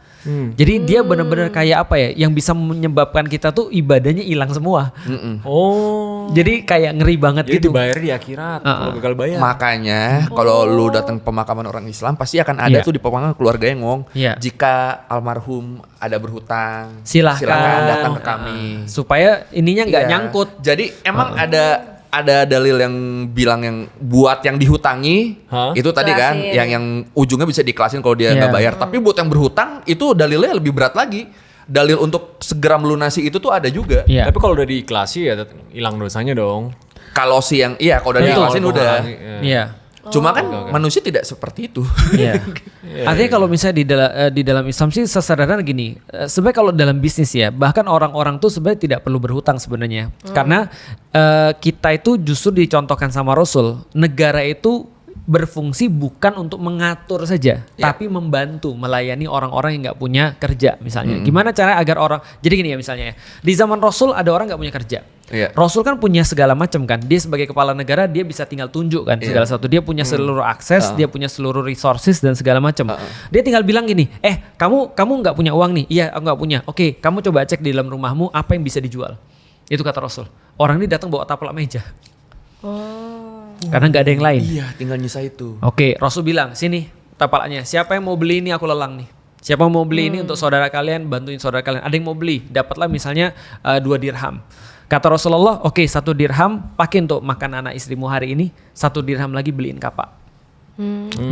Jadi dia benar-benar kayak apa ya? Yang bisa menyebabkan kita tuh ibadahnya hilang semua. Oh. Jadi kayak ngeri banget Jadi gitu. dibayar di akhirat kalau gagal bayar. Makanya kalau lu datang pemakaman orang Islam pasti akan ada Iya. tuh di pemakaman keluarga yang ngomong, Iya. jika almarhum ada berhutang, Silahkan. datang ke kami. Supaya ininya nggak Iya. nyangkut. Jadi emang ada dalil yang bilang yang buat yang dihutangi Hah? itu tadi kan Ikhlasin. yang ujungnya bisa diiklasin kalau dia Iya. nggak bayar. Tapi buat yang berhutang itu dalilnya lebih berat lagi. Dalil untuk segera melunasi itu tuh ada juga. Iya. Tapi kalau udah diikhlasi ya hilang dosanya dong. Kalau si yang kalau udah Betul. diiklasin Kalau udah. mengurangi, ya. Iya. Cuma kan manusia tidak seperti itu. Iya. Artinya kalau misalnya di dalam Islam sih sesederhana gini. Sebenarnya kalau dalam bisnis ya, bahkan orang-orang tuh sebenarnya tidak perlu berhutang sebenarnya. Karena kita itu justru dicontohkan sama Rasul, negara itu berfungsi bukan untuk mengatur saja, tapi membantu melayani orang-orang yang nggak punya kerja misalnya. Gimana cara agar orang, jadi gini ya misalnya, ya, di zaman Rasul ada orang nggak punya kerja. Iya. Rasul kan punya segala macam kan, dia sebagai kepala negara dia bisa tinggal tunjuk kan segala sesuatu, dia punya seluruh akses, dia punya seluruh resources dan segala macam. Dia tinggal bilang gini, kamu nggak punya uang nih, iya aku nggak punya, oke kamu coba cek di dalam rumahmu apa yang bisa dijual. Itu kata Rasul. Orang ini datang bawa taplak meja. Karena nggak ada yang lain. Iya, tinggal nyisa itu. Oke, Rasul bilang, sini tapalaknya. Siapa yang mau beli ini aku lelang nih. Siapa yang mau beli ini untuk saudara kalian, bantuin saudara kalian. Ada yang mau beli, dapatlah misalnya 2 dirham. Kata Rasulullah, oke 1 dirham pakai untuk makan anak istrimu hari ini, 1 dirham lagi beliin kapak.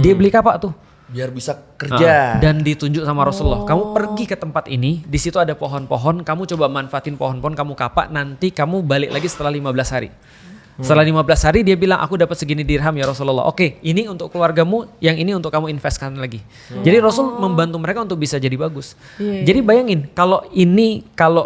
Dia beli kapak tuh. biar bisa kerja. Dan ditunjuk sama Rasulullah. Kamu pergi ke tempat ini, di situ ada pohon-pohon, kamu coba manfaatin pohon-pohon, kamu kapak, nanti kamu balik lagi setelah 15 hari. Setelah 15 hari dia bilang aku dapat segini dirham ya Rasulullah. Oke, ini untuk keluargamu, yang ini untuk kamu investkan lagi. Jadi Rasul membantu mereka untuk bisa jadi bagus. Jadi bayangin kalau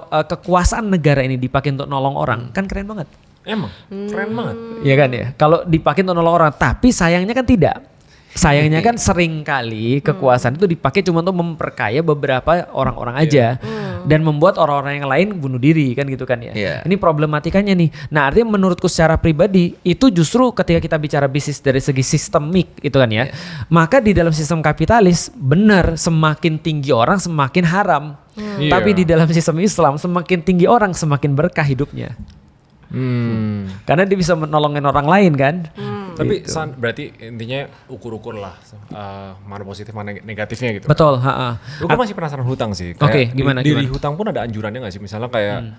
kekuasaan negara ini dipakai untuk nolong orang, kan keren banget. Emang keren banget. Iya kan ya. Kalau dipakai untuk nolong orang, tapi sayangnya kan tidak. Sayangnya kan sering kali kekuasaan itu dipakai cuma untuk memperkaya beberapa orang-orang aja dan membuat orang-orang yang lain bunuh diri kan gitu kan ya. Ini problematikanya nih. Nah, artinya menurutku secara pribadi itu justru ketika kita bicara bisnis dari segi sistemik itu kan ya. Maka di dalam sistem kapitalis benar semakin tinggi orang semakin haram. Tapi di dalam sistem Islam semakin tinggi orang semakin berkah hidupnya. Karena dia bisa menolongin orang lain kan. Tapi Gitu. berarti intinya ukur-ukur lah mana positif mana negatifnya gitu. Betul. Lu kan masih penasaran hutang sih. Oke, Kayak gimana, di gimana? hutang pun ada anjurannya nggak sih? Misalnya kayak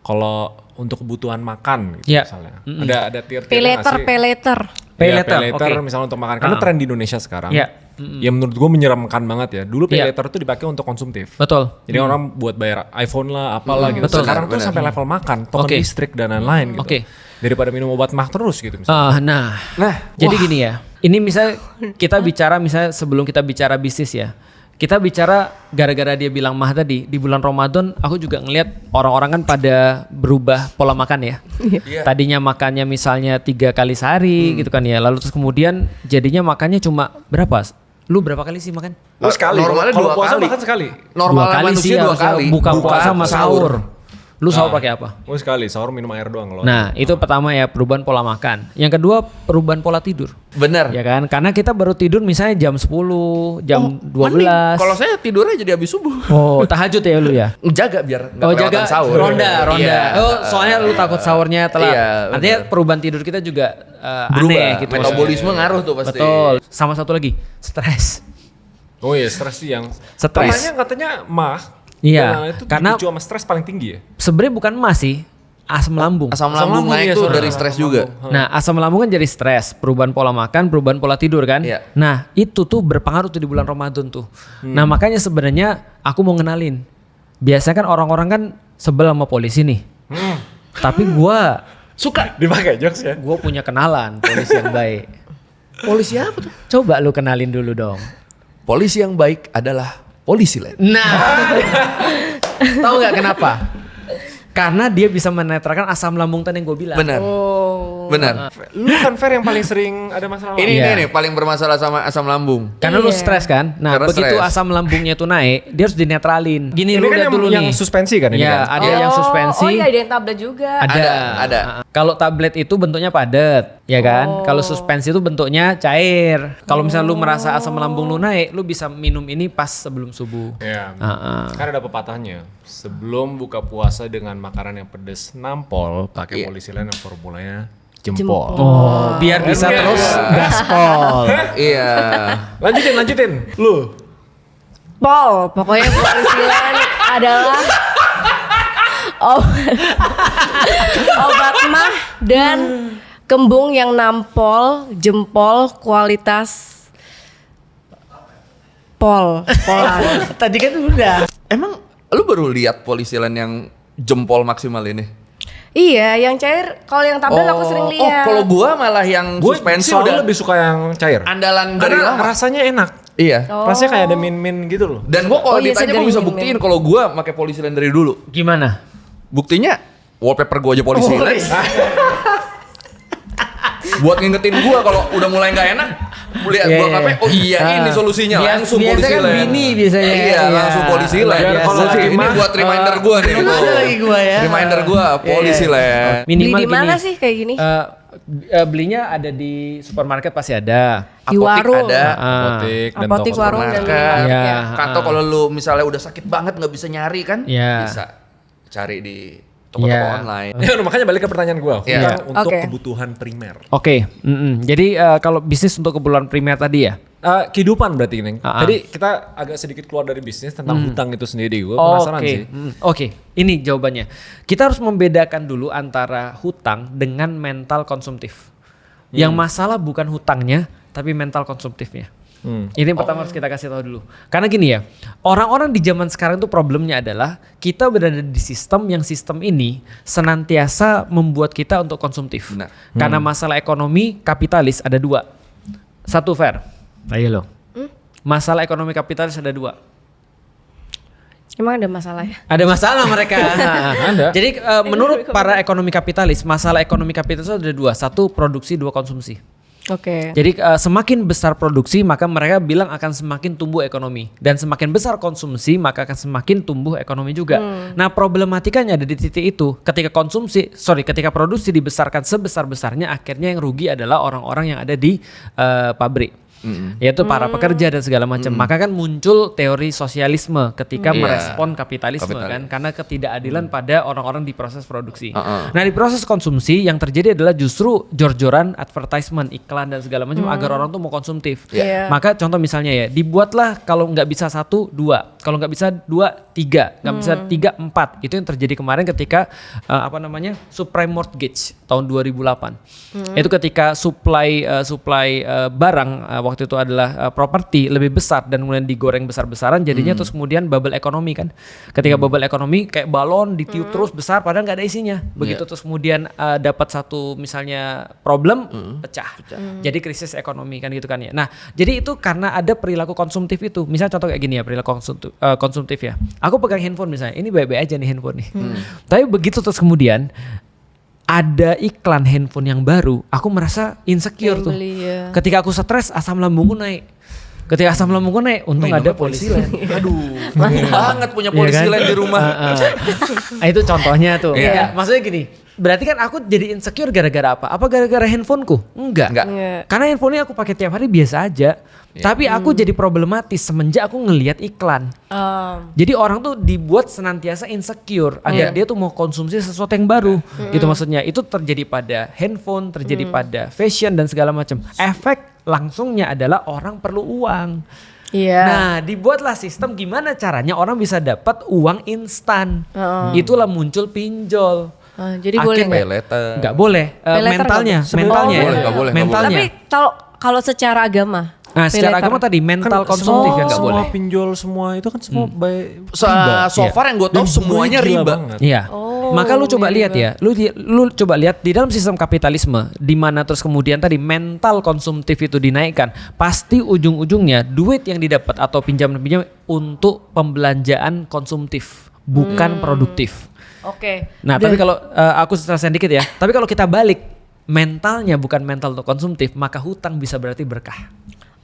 kalau untuk kebutuhan makan gitu Ya. misalnya. Ada tier-tiernya Pay nggak later, sih? pay later. Pay Iya, later, later oke. misalnya untuk makan. Karena tren di Indonesia sekarang. Iya. Ya menurut gue menyeramkan banget ya. Dulu pay Iya. later tuh dipakai untuk konsumtif. Betul. Jadi orang buat bayar iPhone lah, apalah gitu. Betul. Sekarang tuh sampai level makan, token Oke. listrik dan lain-lain gitu. Oke. Daripada minum obat mah terus gitu misalnya. Jadi gini ya. Ini misalnya kita bicara misalnya sebelum kita bicara bisnis ya. Kita bicara gara-gara dia bilang mah tadi di bulan Ramadan aku juga ngelihat orang-orang kan pada berubah pola makan ya. Tadinya makannya misalnya 3 kali sehari gitu kan ya. Lalu terus kemudian jadinya makannya cuma berapa? Lu berapa kali sih makan? Oh sekali. Normalnya Kalau 2 puasa kali. bahkan sekali. Normal Dua kali manusia sih 2 harusnya. kali. Buka puasa sama sahur. Lu sahur pakai apa? Oh sekali, sahur minum air doang loh. Nah, itu pertama ya perubahan pola makan. Yang kedua perubahan pola tidur. Bener. Ya kan? Karena kita baru tidur misalnya jam 10, jam 12. Mending. Kalau saya tidurnya jadi habis subuh. Oh, tahajud ya lu ya? Jaga biar nggak Oh, kelewatan jaga sahur. ronda. Iya. Oh, soalnya lu takut sahurnya telat. Iya, Artinya bener. perubahan tidur kita juga Berubah. aneh gitu. Metabolisme ngaruh tuh pasti. Betul. Sama satu lagi, stres. Oh iya, stres sih yang. Stres. Katanya mah. Iya, Itu karena dipicu sama stres paling tinggi ya. sebenarnya bukan emas sih, asam lambung. Asam Asam lambung lambung, naik iya, tuh sorry. dari stres juga. Nah, asam lambung kan jadi stres, perubahan pola makan, perubahan pola tidur kan. Iya. Nah, itu tuh berpengaruh tuh di bulan Ramadan tuh. Nah, makanya sebenarnya aku mau ngenalin. Biasanya kan orang-orang kan sebel sama polisi nih. Tapi gua Dipakai jokes ya. punya kenalan polisi yang baik. Polisi apa tuh? Coba lu kenalin dulu dong. Polisi yang baik adalah polisi lain. Nah, tahu nggak kenapa? Karena dia bisa menetralkan asam lambung tadi yang gue bilang. Benar. Oh. Benar. Lu kan Fer yang paling sering ada masalah. Ini Iya. nih paling bermasalah sama asam lambung. Karena lu Iya. stres kan. Nah, Karena begitu stres. asam lambungnya itu naik, dia harus dinetralin. Gini Ini lu kan lihat dulu yang nih. suspensi kan ini Ya, kan? ada yang suspensi. Oh iya, ada yang tablet juga. Ada. Kalau tablet itu bentuknya padat, ya kan? Kalau suspensi itu bentuknya cair. Kalau misalnya lu merasa asam lambung lu naik, lu bisa minum ini pas sebelum subuh. Iya. Heeh. Kan ada pepatahnya. Sebelum buka puasa dengan makanan yang pedes nampol, pakai polisi lain yang formulanya jempol. Oh, biar bisa Enggak. terus gaspol. Iya. Lanjutin. Lu. Pol, pokoknya polisi lain adalah obat mah dan kembung yang nampol, jempol, kualitas polan. Tadi kan udah. Emang lu baru lihat polisi lain yang jempol maksimal ini? Iya, yang cair. Kalau yang tablet aku sering lihat. kalau gua malah yang Gue suspensi soalnya udah lebih suka yang cair. andalan dari Karena lama. rasanya enak. Iya. Rasanya kayak ada min-min gitu loh. Dan gua kalau Oh iya, ditanya segar gua bisa ini, buktiin men. kalau gua pakai polisi lain dari dulu. Gimana? Buktinya wallpaper gua aja polisi lain. Buat ngingetin gua kalau udah mulai nggak enak, lihat Iya, gua iya. KP, oh iya ini solusinya, langsung polisi biasanya kan lain. bini biasanya. Iya, langsung polisi lain. Biar kalau Solusi ini Imah, buat reminder gua nih. belum tuh. ada lagi gua ya. Reminder gua polisi lain. Beli di mana sih kayak gini? Belinya ada di supermarket pasti ada. Di Apotik warung. ada. Apotek dan Apotik, toko warung, dan supermarket. minimarket Iya. ya. Atau kalau lu misalnya udah sakit banget nggak bisa nyari kan, Iya. bisa cari di toko-toko Iya. online. Ya, makanya balik ke pertanyaan gua. Iya. Hutang untuk Oke. kebutuhan primer. Oke, jadi kalau bisnis untuk kebutuhan primer tadi ya. Kehidupan berarti ini. Ah, ah. Tadi kita agak sedikit keluar dari bisnis tentang hutang itu sendiri. Gue Oke, penasaran sih. Oke, ini jawabannya. Kita harus membedakan dulu antara hutang dengan mental konsumtif. Yang masalah bukan hutangnya, tapi mental konsumtifnya. Ini yang pertama harus kita kasih tahu dulu. Karena gini ya, orang-orang di zaman sekarang tuh problemnya adalah kita berada di sistem yang sistem ini senantiasa membuat kita untuk konsumtif. Benar. Karena masalah ekonomi kapitalis ada 2. Satu fair. Ayo lo. Masalah ekonomi kapitalis ada 2. Emang ada masalah ya? Ada masalah mereka. Ada. Jadi menurut para ekonomi kapitalis, masalah ekonomi kapitalis itu ada 2. Satu produksi, 2 konsumsi. Oke. Jadi semakin besar produksi maka mereka bilang akan semakin tumbuh ekonomi, dan semakin besar konsumsi maka akan semakin tumbuh ekonomi juga. Nah problematikanya ada di titik itu, ketika ketika produksi dibesarkan sebesar-besarnya, akhirnya yang rugi adalah orang-orang yang ada di pabrik. Yaitu para pekerja dan segala macam. Maka kan muncul teori sosialisme ketika merespon kapitalisme kan, karena ketidakadilan pada orang-orang di proses produksi. Nah di proses konsumsi yang terjadi adalah justru jor-joran advertisement, iklan dan segala macam agar orang tuh mau konsumtif. Maka contoh misalnya ya, dibuatlah kalau nggak bisa 1, 2, kalau nggak bisa 2, 3, nggak bisa 3, 4. Itu yang terjadi kemarin ketika subprime mortgage tahun 2008. Itu ketika supply barang waktu itu adalah properti lebih besar dan kemudian digoreng besar-besaran, jadinya terus kemudian bubble ekonomi kan. Ketika bubble ekonomi kayak balon ditiup terus besar padahal nggak ada isinya. Begitu terus kemudian dapat satu misalnya problem pecah. Jadi krisis ekonomi kan gitu kan ya. Nah, jadi itu karena ada perilaku konsumtif itu. Misalnya contoh kayak gini ya, perilaku konsumtif ya. Aku pegang handphone misalnya, ini baik-baik aja nih handphone nih. Tapi begitu terus kemudian ada iklan handphone yang baru, aku merasa insecure tuh. Ketika aku stres, asam lambungku naik. Ketika asam lambungku naik, untung ada polisi lain. Aduh, banget punya polisi lain di rumah. Nah, itu contohnya tuh. Ya, maksudnya gini, berarti kan aku jadi insecure gara-gara apa? Apa gara-gara handphoneku? Enggak. Karena handphonenya aku pakai tiap hari biasa aja. Tapi aku jadi problematis semenjak aku ngelihat iklan. Jadi orang tuh dibuat senantiasa insecure agar dia tuh mau konsumsi sesuatu yang baru. Gitu maksudnya. Itu terjadi pada handphone, terjadi pada fashion dan segala macam. Efek langsungnya adalah orang perlu uang. Nah, dibuatlah sistem gimana caranya orang bisa dapat uang instan. Itulah muncul pinjol. Jadi boleh nggak boleh. Mentalnya. Nggak boleh. Tapi kalau secara agama, nah secara agama tadi mental konsumtif ya nggak boleh. Semua pinjol semua itu kan semua So far yang gue tahu semuanya riba. Iya. Maka lu coba lihat ya, lu coba lihat di dalam sistem kapitalisme di mana terus kemudian tadi mental konsumtif itu dinaikkan, pasti ujung-ujungnya duit yang didapat atau pinjaman untuk pembelanjaan konsumtif, bukan produktif. Nah, tapi kalau aku selesai dikit ya. Tapi kalau kita balik, mentalnya bukan mental untuk konsumtif, maka hutang bisa berarti berkah.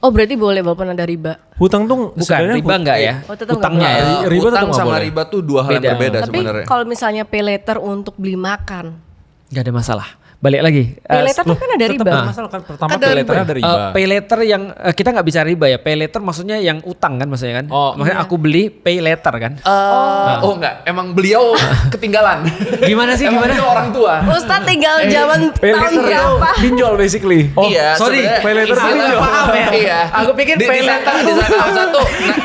Oh, berarti boleh walaupun ada riba. Hutang tuh bukan riba enggak ya? Hutangnya ya. Hutang sama riba tuh 2 hal yang berbeda sebenarnya. Tapi kalau misalnya pay later untuk beli makan, nggak ada masalah. Balik lagi. Pay later tuh kan ada riba. Masalah kan pertama pay later ada riba. Pay later yang kita nggak bisa riba ya. Pay later maksudnya yang utang kan maksudnya kan. Maksudnya aku beli pay later kan. Enggak, emang beliau ketinggalan. Gimana sih gimana? Beliau orang tua. Ustadz tinggal zaman tahun berapa? Pinjol basically. Iya, sorry, pay later pinjol. Paham ya. Iya. Aku pikir pay later di sana satu.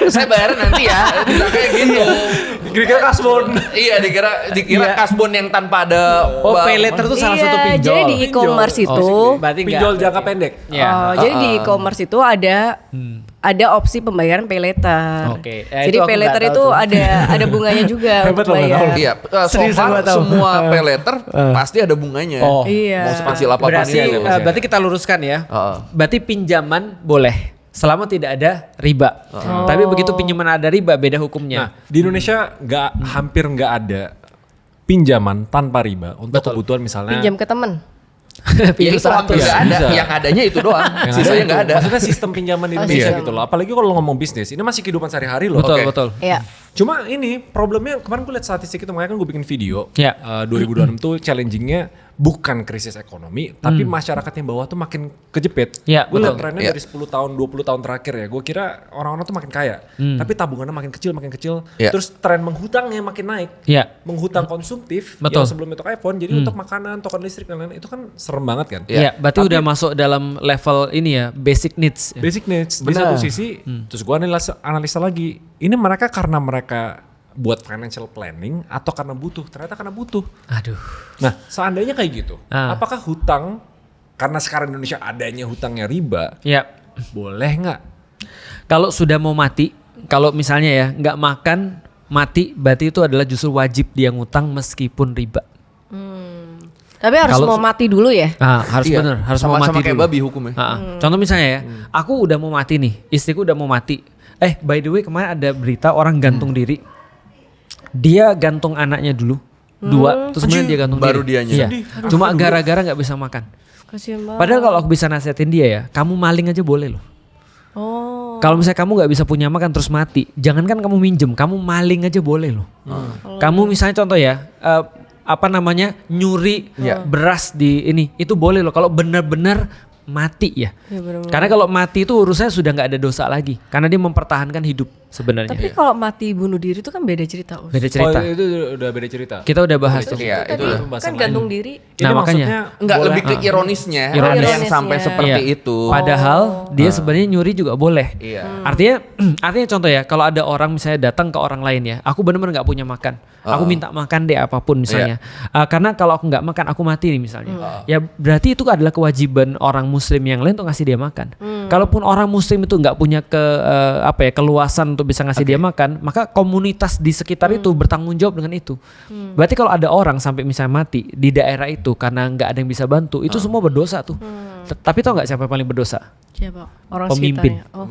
Saya bayar nanti ya. Bisa kayak gitu. Kira-kira kasbon. Iya, dikira kasbon yang tanpa ada. Pay later tuh salah satu pinjol. Jadi di e-commerce itu Pinjol jangka pendek. jadi di e-commerce itu ada opsi pembayaran pay later. Jadi pay later itu ada bunganya juga untuk bayar. Iya, so far semua pay later pasti ada bunganya. Iya. Mau sekecil apapun. Berarti kita luruskan ya. Berarti pinjaman boleh selama tidak ada riba. Tapi begitu pinjaman ada riba beda hukumnya. Nah, di Indonesia hampir nggak ada pinjaman tanpa riba untuk kebutuhan misalnya. Pinjam ke temen. Ya itu hampir nggak ada. Yang adanya itu doang. Sisanya nggak ada. Maksudnya sistem pinjaman di Indonesia gitu loh. Apalagi kalau ngomong bisnis, ini masih kehidupan sehari-hari loh. Betul. Iya. Cuma ini problemnya kemarin gue lihat statistik itu, makanya kan gue bikin video. 2026 tuh challengingnya bukan krisis ekonomi, tapi masyarakat yang bawah tuh makin kejepit. Gue lihat trennya dari 10 tahun, 20 tahun terakhir ya. Gue kira orang-orang tuh makin kaya, tapi tabungannya makin kecil. Terus tren menghutangnya makin naik. Menghutang konsumtif yang sebelum itu iPhone, jadi untuk makanan, token listrik dan lain-lain itu kan serem banget kan. Iya, berarti udah masuk dalam level ini ya, basic needs. Basic needs. Di satu sisi, terus gue analisa lagi, ini mereka karena mereka buat financial planning atau karena butuh? Ternyata karena butuh. Aduh. Nah, seandainya kayak gitu, apakah hutang, karena sekarang Indonesia adanya hutangnya riba, boleh nggak Kalau sudah mau mati, kalau misalnya ya nggak makan mati, berarti itu adalah justru wajib dia ngutang meskipun riba. Tapi harus Kalau mau mati dulu ya. Harus Iya. bener, harus mau Sama mati kayak dulu. babi hukumnya. Contoh misalnya ya, aku udah mau mati nih, istriku udah mau mati. By the way kemarin ada berita orang gantung diri. Dia gantung anaknya dulu, 2, terus kemudian dia gantung Baru diri. dianya. Iya. Cuma gara-gara nggak bisa makan. Kasian banget. Padahal kalau aku bisa nasihatin dia ya, kamu maling aja boleh loh. Oh. Kalau misalnya kamu nggak bisa punya makan terus mati, jangankan kamu minjem, kamu maling aja boleh loh. Kamu misalnya contoh ya, nyuri beras di ini, itu boleh loh. Kalau benar-benar mati ya. Iya, bener-bener. Karena kalau mati itu urusannya sudah nggak ada dosa lagi, karena dia mempertahankan hidup sebenarnya. Tapi kalau mati bunuh diri itu kan beda cerita. Us. Beda cerita. Oh, itu udah beda cerita. Kita udah bahas tuh. Iya, itu Tadi pembahasan kan gantung diri. Nah, Ini makanya. maksudnya Enggak, boleh- lebih ke ironisnya. Ironis. Ada yang sampai Ironisnya. seperti Iya. itu. Padahal dia sebenarnya nyuri juga boleh. Iya. Artinya contoh ya, kalau ada orang misalnya datang ke orang lain ya, aku benar-benar nggak punya makan, aku minta makan deh apapun misalnya, karena kalau aku nggak makan aku mati nih misalnya, ya berarti itu adalah kewajiban orang Muslim yang lain untuk ngasih dia makan. Kalaupun orang Muslim itu nggak punya keluasan untuk bisa ngasih dia makan, maka komunitas di sekitar itu bertanggung jawab dengan itu. Berarti kalau ada orang sampai misalnya mati di daerah itu karena nggak ada yang bisa bantu, itu semua berdosa tuh. Tapi tau nggak siapa yang paling berdosa? Siapa? Orang Pemimpin. sekitarnya. Oh.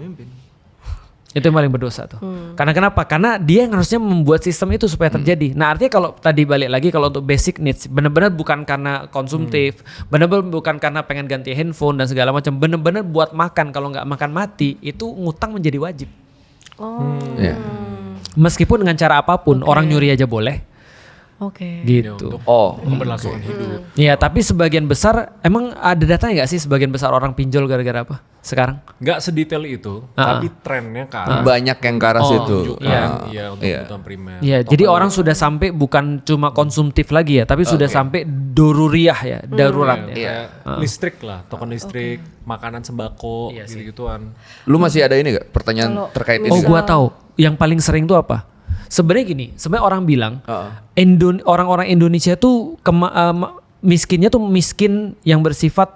Itu yang paling berdosa tuh. Karena kenapa? Karena dia yang harusnya membuat sistem itu supaya terjadi. Nah artinya kalau tadi balik lagi, kalau untuk basic needs, benar-benar bukan karena konsumtif, benar-benar bukan karena pengen ganti handphone dan segala macam, benar-benar buat makan. Kalau nggak makan mati, itu ngutang menjadi wajib. Iya. Meskipun dengan cara apapun, orang nyuri aja boleh. Oke. Gitu. Memberlangsungkan hidup. Iya, tapi sebagian besar, emang ada datanya nggak sih sebagian besar orang pinjol gara-gara apa sekarang? Nggak sedetail itu, tapi trennya ke arah Banyak yang ke arah situ. tunjukkan untuk kebutuhan primer. Iya, jadi orang sudah sampai bukan cuma konsumtif lagi ya, tapi sudah sampai doruriyah ya, darurat ya. Kayak listrik lah, token listrik, makanan sembako, gitu-gituan. Lu masih ada ini gak pertanyaan terkait ini? Oh, nggak? gua tahu. Yang paling sering tuh apa? Sebenarnya gini, sebenarnya orang bilang orang-orang Indonesia tuh miskinnya tuh miskin yang bersifat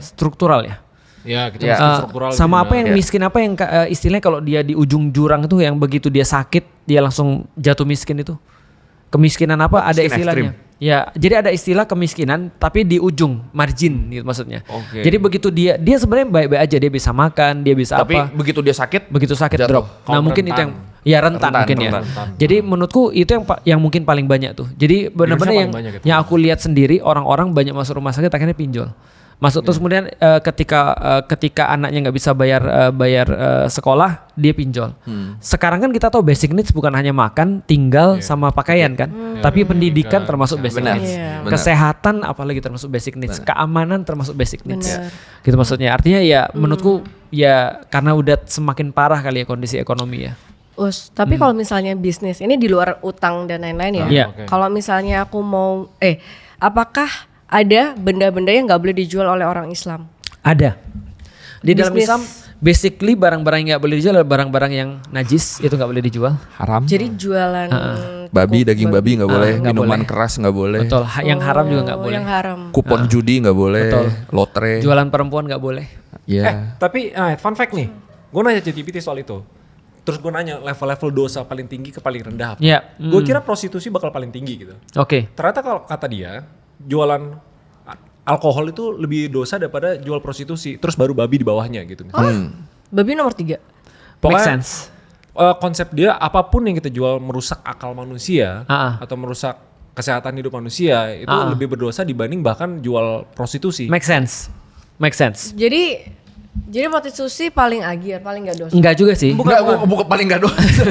struktural ya. Ya, kita Ya. miskin struktural. Sama gitu, apa yang Ya. miskin apa yang istilahnya kalau dia di ujung jurang itu yang begitu dia sakit dia langsung jatuh miskin itu. Kemiskinan apa? Ada Miskin istilahnya. Ya, jadi ada istilah kemiskinan tapi di ujung margin gitu maksudnya. Oke. Jadi begitu dia sebenarnya baik-baik aja, dia bisa makan, dia bisa Tapi apa. begitu dia sakit, Begitu sakit jatuh. drop. Nah, Kalau mungkin itu rentan. rentan mungkin ya. rentan. Jadi menurutku itu yang mungkin paling banyak tuh. Jadi benar-benar paling yang banyak itu. yang aku lihat sendiri orang-orang banyak masuk rumah sakit akhirnya pinjol. Masuk terus kemudian ketika anaknya nggak bisa bayar sekolah dia pinjol. Sekarang kan kita tahu basic needs bukan hanya makan, tinggal sama pakaian kan, tapi pendidikan termasuk basic Benar. needs. Iya. Benar. Kesehatan apalagi termasuk basic needs, keamanan termasuk basic needs. Benar. Gitu maksudnya. Artinya ya menurutku ya karena udah semakin parah kali ya kondisi ekonomi ya. Tapi kalau misalnya bisnis ini di luar utang dan lain-lain ya. Iya. Oke. Kalau misalnya aku mau apakah ada benda-benda yang nggak boleh dijual oleh orang Islam? Ada. Di dalam Bisnis. Islam basically barang-barang yang nggak boleh dijual adalah barang-barang yang najis, itu nggak boleh dijual. haram. Jadi jualan Babi, daging babi nggak boleh, nggak minuman boleh. keras nggak boleh, Betul. Yang haram juga nggak boleh. Yang haram. kupon judi nggak boleh, Betul. lotre. Jualan perempuan nggak boleh. Iya. Tapi fun fact nih, gue nanya ChatGPT soal itu. Terus gue nanya level-level dosa paling tinggi ke paling rendah apa. Iya. Gue kira prostitusi bakal paling tinggi gitu. Oke. Ternyata kalau kata dia, jualan alkohol itu lebih dosa daripada jual prostitusi. Terus baru babi di bawahnya gitu. Babi nomor 3. Make Pokoknya sense. konsep dia apapun yang kita jual merusak akal manusia atau merusak kesehatan hidup manusia itu lebih berdosa dibanding bahkan jual prostitusi. Make sense. Make sense. Jadi prostitusi paling agir, paling nggak dosa. Enggak juga sih. Bukan paling gak dosa.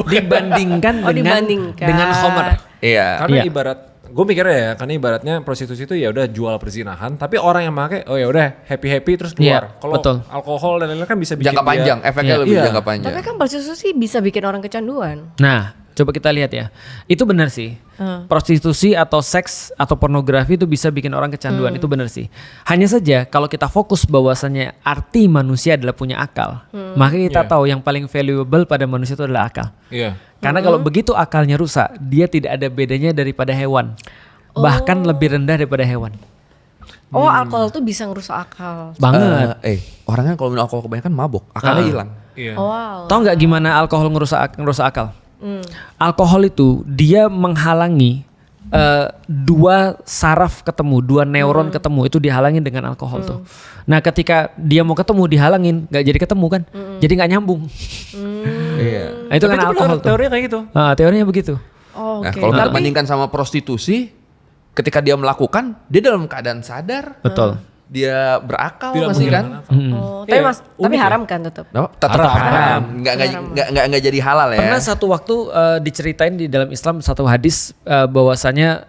Dibandingkan dibandingkan. dengan Homer. Iya. Karena Iya. ibarat gue mikirnya ya, karena ibaratnya prostitusi itu ya udah jual perzinahan, tapi orang yang pakai oh ya udah happy terus keluar. Iya, Kalau betul. alkohol dan lain-lain kan bisa bikin Jangka panjang, efeknya lebih Iya. jangka panjang. Tapi kan prostitusi bisa bikin orang kecanduan. Nah, coba kita lihat ya. Itu benar sih. Prostitusi atau seks atau pornografi itu bisa bikin orang kecanduan, itu benar sih. Hanya saja kalau kita fokus bahwasannya arti manusia adalah punya akal, maka kita tahu yang paling valuable pada manusia itu adalah akal. Iya. Karena kalau begitu akalnya rusak, dia tidak ada bedanya daripada hewan. Bahkan lebih rendah daripada hewan. Oh, alkohol tuh bisa ngerusak akal. Banget. Orang kan kalau minum alkohol kebanyakan mabok, akalnya hilang. Iya. Oh, wow. Tahu nggak gimana alkohol ngerusak akal? Alkohol itu dia menghalangi dua saraf ketemu, dua neuron ketemu, itu dihalangin dengan alkohol tuh. Nah ketika dia mau ketemu dihalangin, nggak jadi ketemu kan, jadi nggak nyambung. Iya. Nah, itu kan alkohol tuh. Teorinya kayak gitu. Teorinya begitu. Oh, Nah, oke. kalau kita Tapi bandingkan sama prostitusi, ketika dia melakukan, dia dalam keadaan sadar, Betul. dia berakal Tidak masih kan? menghilang akal. tapi Iya, tapi unik ya. haram kan tetap. Tetap Haram. haram, nggak jadi halal ya. Pernah satu waktu diceritain di dalam Islam satu hadis bahwasanya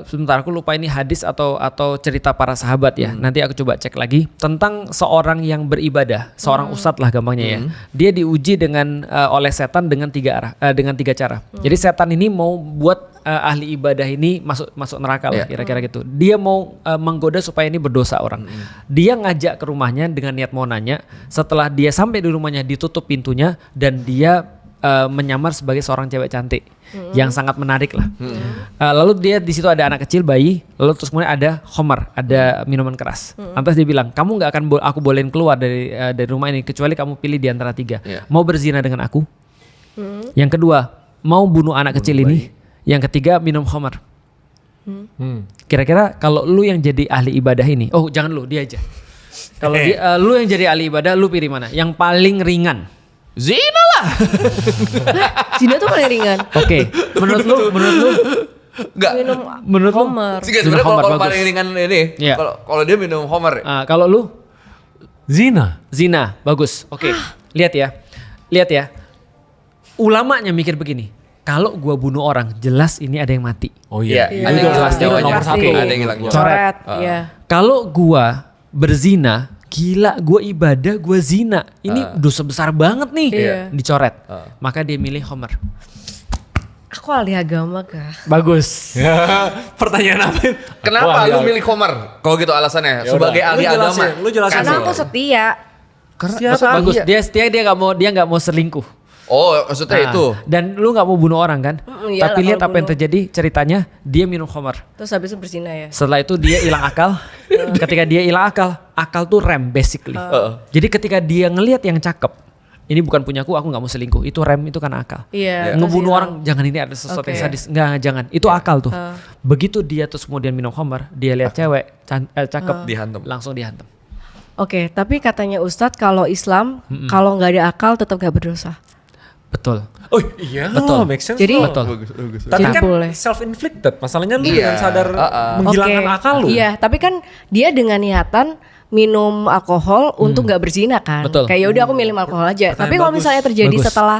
sebentar aku lupa ini hadis atau cerita para sahabat ya. Nanti aku coba cek lagi tentang seorang yang beribadah, seorang ustadz lah gampangnya ya. Dia diuji dengan oleh setan dengan tiga cara. Jadi setan ini mau buat ahli ibadah ini masuk neraka lah kira-kira gitu. Dia mau menggoda supaya ini berdosa orang. Dia ngajak ke rumahnya dengan niat mau nanya. Setelah dia sampai di rumahnya ditutup pintunya dan dia menyamar sebagai seorang cewek cantik yang sangat menarik lah. Lalu dia di situ ada anak kecil bayi, lalu terus kemudian ada khamar, ada minuman keras. Lantas dia bilang, kamu nggak akan aku bolehin keluar dari rumah ini kecuali kamu pilih di antara tiga. Mau berzina dengan aku, yang kedua mau bunuh anak kecil ini, yang ketiga minum khamar. Kira-kira kalau lu yang jadi ahli ibadah ini, oh jangan lu, dia aja. Kalau lu yang jadi ahli ibadah, lu pilih mana? Yang paling ringan. Zina lah. Zina tuh paling ringan. Oke, menurut lu Enggak. Minum Menurut lu? Homer. Sebenarnya Homer, kalau bagus. paling ringan ini, Iya. kalau dia minum Homer. Kalau lu Zina. zina, bagus. Oke, lihat ya. Ulamanya mikir begini. Kalau gua bunuh orang, jelas ini ada yang mati. Oh iya. Iya. Ada yang Itu hilang jelas nyawanya. nomor satu. Ada yang hilang nyawa. Coret. Iya. Kalau gua berzina, gila, gua ibadah, gua zina. Ini dosa besar banget nih. Iya. Dicoret. Maka dia milih Homer. Aku ahli agama kah? Bagus. Pertanyaan apa? Kenapa Wah, lu ya. milih Homer? Kalau gitu alasannya Ya sebagai udah. ahli Lu jelasin, agama. Lu jelasin. Karena dulu. aku setia. Bagus. Dia setia, dia nggak mau selingkuh. Oh, maksudnya itu. Dan lu nggak mau bunuh orang kan? Iyalah, Tapi lihat kalau apa yang bunuh. terjadi. Ceritanya dia minum Homer. Terus habis itu berzina ya. Setelah itu dia hilang akal. Ketika dia hilang akal tuh rem basically. Jadi ketika dia ngelihat yang cakep, ini bukan punyaku, aku nggak mau selingkuh. Itu rem, itu karena akal. Iya. Ngebunuh terus orang, jangan, ini ada sesuatu yang Oke. sadis. Enggak, jangan. Itu akal tuh. Begitu dia terus kemudian minum Homer, dia lihat cewek cakep, Dihantam. langsung dihantam. Oke, tapi katanya Ustadz kalau Islam kalau nggak ada akal tetap nggak berdosa. Betul. Oh iya. Betul. Make sense. Jadi- loh. Betul. Tapi Jadi kan boleh. self-inflicted. Masalahnya lu Iya. dengan sadar menghilangkan Oke. akal lu. Iya, tapi kan dia dengan niatan minum alkohol untuk nggak berzina kan. Betul. Kayak yaudah aku milih alkohol aja. Tapi kalau bagus. misalnya terjadi Bagus. setelah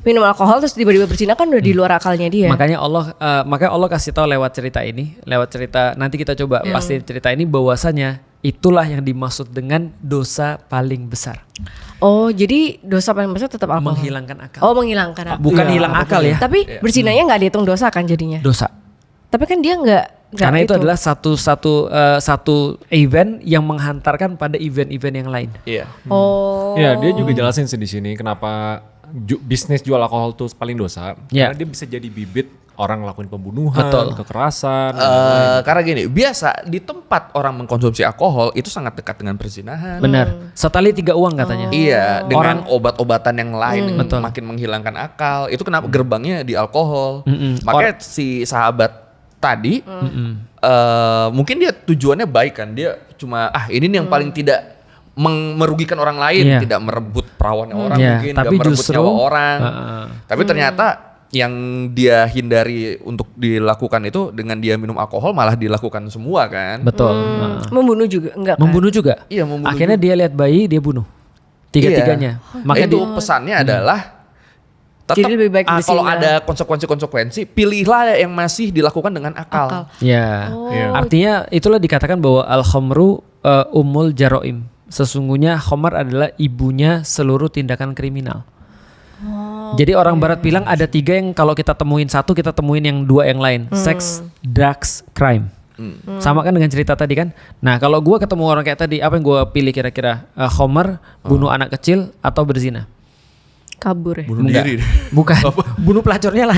minum alkohol terus tiba-tiba berzina kan udah di luar akalnya dia. Makanya Allah kasih tahu lewat cerita ini, nanti kita coba pasti cerita ini bahwasanya itulah yang dimaksud dengan dosa paling besar. Oh, jadi dosa paling besar tetap alkohol. Menghilangkan akal. Oh, menghilangkan akal. Bukan Iya, hilang akal ya. Tapi berzinanya nggak dihitung dosa kan jadinya. Dosa. Tapi kan dia nggak Karena itu adalah satu event yang menghantarkan pada event-event yang lain. Iya. Oh. Iya, dia juga jelasin sih di sini kenapa bisnis jual alkohol tuh paling dosa. Iya. Karena dia bisa jadi bibit orang ngelakuin pembunuhan, Betul. kekerasan. Karena gini, biasa di tempat orang mengkonsumsi alkohol itu sangat dekat dengan perzinahan. Benar. Setali 3 uang katanya. Iya, dengan obat-obatan yang lain Betul. makin menghilangkan akal. Itu kenapa gerbangnya di alkohol. Mm-mm. Makanya si sahabat tadi mungkin dia tujuannya baik kan. Dia cuma ini nih yang paling tidak merugikan orang lain, Iya. tidak merebut perawannya orang Iya, mungkin, tapi nggak merebut justru, nyawa orang. Tapi Hmm. ternyata yang dia hindari untuk dilakukan itu dengan dia minum alkohol malah dilakukan semua kan. Betul. Membunuh juga enggak kan? Membunuh juga. Iya, membunuh Akhirnya dia lihat bayi, dia bunuh. Tiga-tiganya. Iya. Makanya Itu pesannya adalah tetap Jadi lebih baik kalau berzina. ada konsekuensi-konsekuensi, pilihlah yang masih dilakukan dengan akal. ya. Oh. Artinya itulah dikatakan bahwa al-khamru ummul jaroim. Sesungguhnya khamar adalah ibunya seluruh tindakan kriminal. Jadi orang barat bilang ada 3 yang kalau kita temuin satu, kita temuin yang 2 yang lain. Sex, drugs, crime. Sama kan dengan cerita tadi kan. Nah kalau gue ketemu orang kayak tadi, apa yang gue pilih kira-kira? Khamar, bunuh anak kecil, atau berzina? Kabur ya. Bunuh diri. Bukan, bunuh pelacornya lah.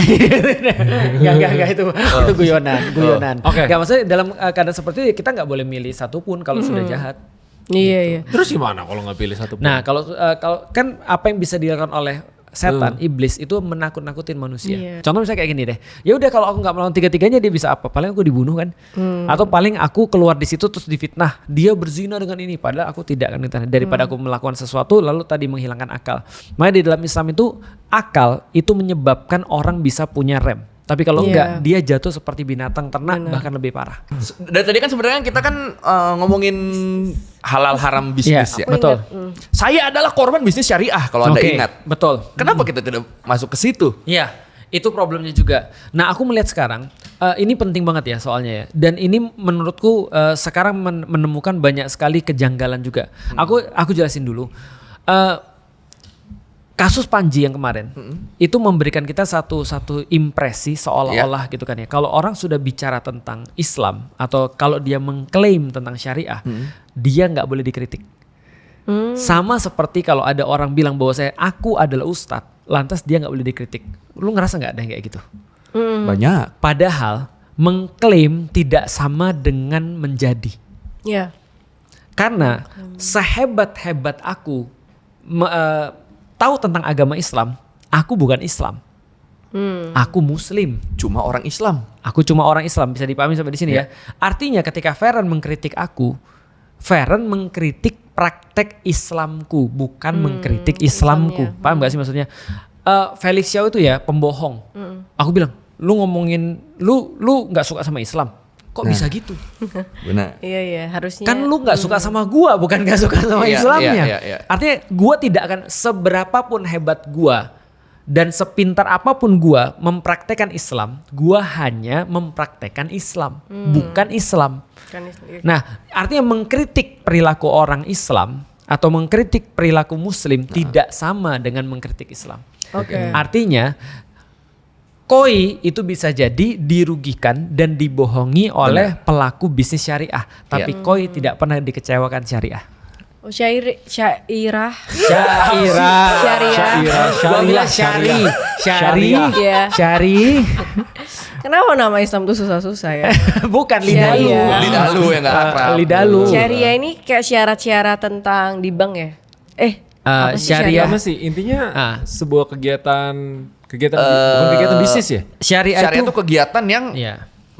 Enggak itu guyonan. Oke. Enggak, maksudnya dalam keadaan seperti itu kita nggak boleh milih satupun kalau sudah jahat. Iya. Terus gimana kalau nggak pilih satu pun? Nah, kalau kan apa yang bisa dilakukan oleh setan, iblis itu menakut-nakutin manusia. Iya. Contoh misalnya kayak gini deh. Ya udah kalau aku nggak melawan tiga-tiganya dia bisa apa? Paling aku dibunuh kan? Atau paling aku keluar di situ terus difitnah. Dia berzina dengan ini padahal aku tidak kan daripada aku melakukan sesuatu lalu tadi menghilangkan akal. Makanya di dalam Islam itu akal itu menyebabkan orang bisa punya rem. Tapi kalau enggak, dia jatuh seperti binatang ternak bahkan lebih parah. Dari tadi kan sebenarnya kita kan ngomongin halal haram bisnis ya. Betul. Saya adalah korban bisnis syariah kalau Anda ingat. Betul. Kenapa kita tidak masuk ke situ? Iya, itu problemnya juga. Nah, aku melihat sekarang ini penting banget ya soalnya ya. Dan ini menurutku sekarang menemukan banyak sekali kejanggalan juga. Aku jelasin dulu. Kasus Panji yang kemarin itu memberikan kita satu impresi seolah-olah gitu kan ya. Kalau orang sudah bicara tentang Islam atau kalau dia mengklaim tentang syariah, dia nggak boleh dikritik. Sama seperti kalau ada orang bilang bahwa aku adalah ustadz, lantas dia nggak boleh dikritik. Lu ngerasa nggak ada yang kayak gitu? Banyak. Padahal mengklaim tidak sama dengan menjadi. Iya. Karena sehebat-hebat aku tahu tentang agama Islam, aku bukan Islam. Aku Muslim. Cuma orang Islam. Aku cuma orang Islam, bisa dipahami sampai di sini ya. Artinya ketika Feren mengkritik aku, Feren mengkritik praktek Islamku, bukan mengkritik Islamku. Islamnya. Paham gak sih maksudnya? Felix Xiao itu ya pembohong. Aku bilang, lu ngomongin lu nggak suka sama Islam. Kok bisa gitu? Benar. Iya, harusnya. Kan lu nggak suka sama gua, bukan nggak suka sama Iya, Islamnya. iya. Artinya gua tidak akan seberapapun hebat gua dan sepintar apapun gua mempraktekkan Islam, gua hanya mempraktekkan Islam, bukan Islam. Nah, artinya mengkritik perilaku orang Islam atau mengkritik perilaku Muslim tidak sama dengan mengkritik Islam. Oke. Artinya Koi itu bisa jadi dirugikan dan dibohongi oleh pelaku bisnis syariah. Tapi Koi tidak pernah dikecewakan syariah. Oh, syairah. Syari. Kenapa nama Islam tuh susah-susah ya? Bukan lidalu. Syariah. Lidalu yang gak akrab. Lidalu. Syariah ini kayak syarat-syarat tentang di bank ya? Apa sih syariah. Sama sih intinya sebuah kegiatan bukan kegiatan bisnis ya. Syariah itu kegiatan yang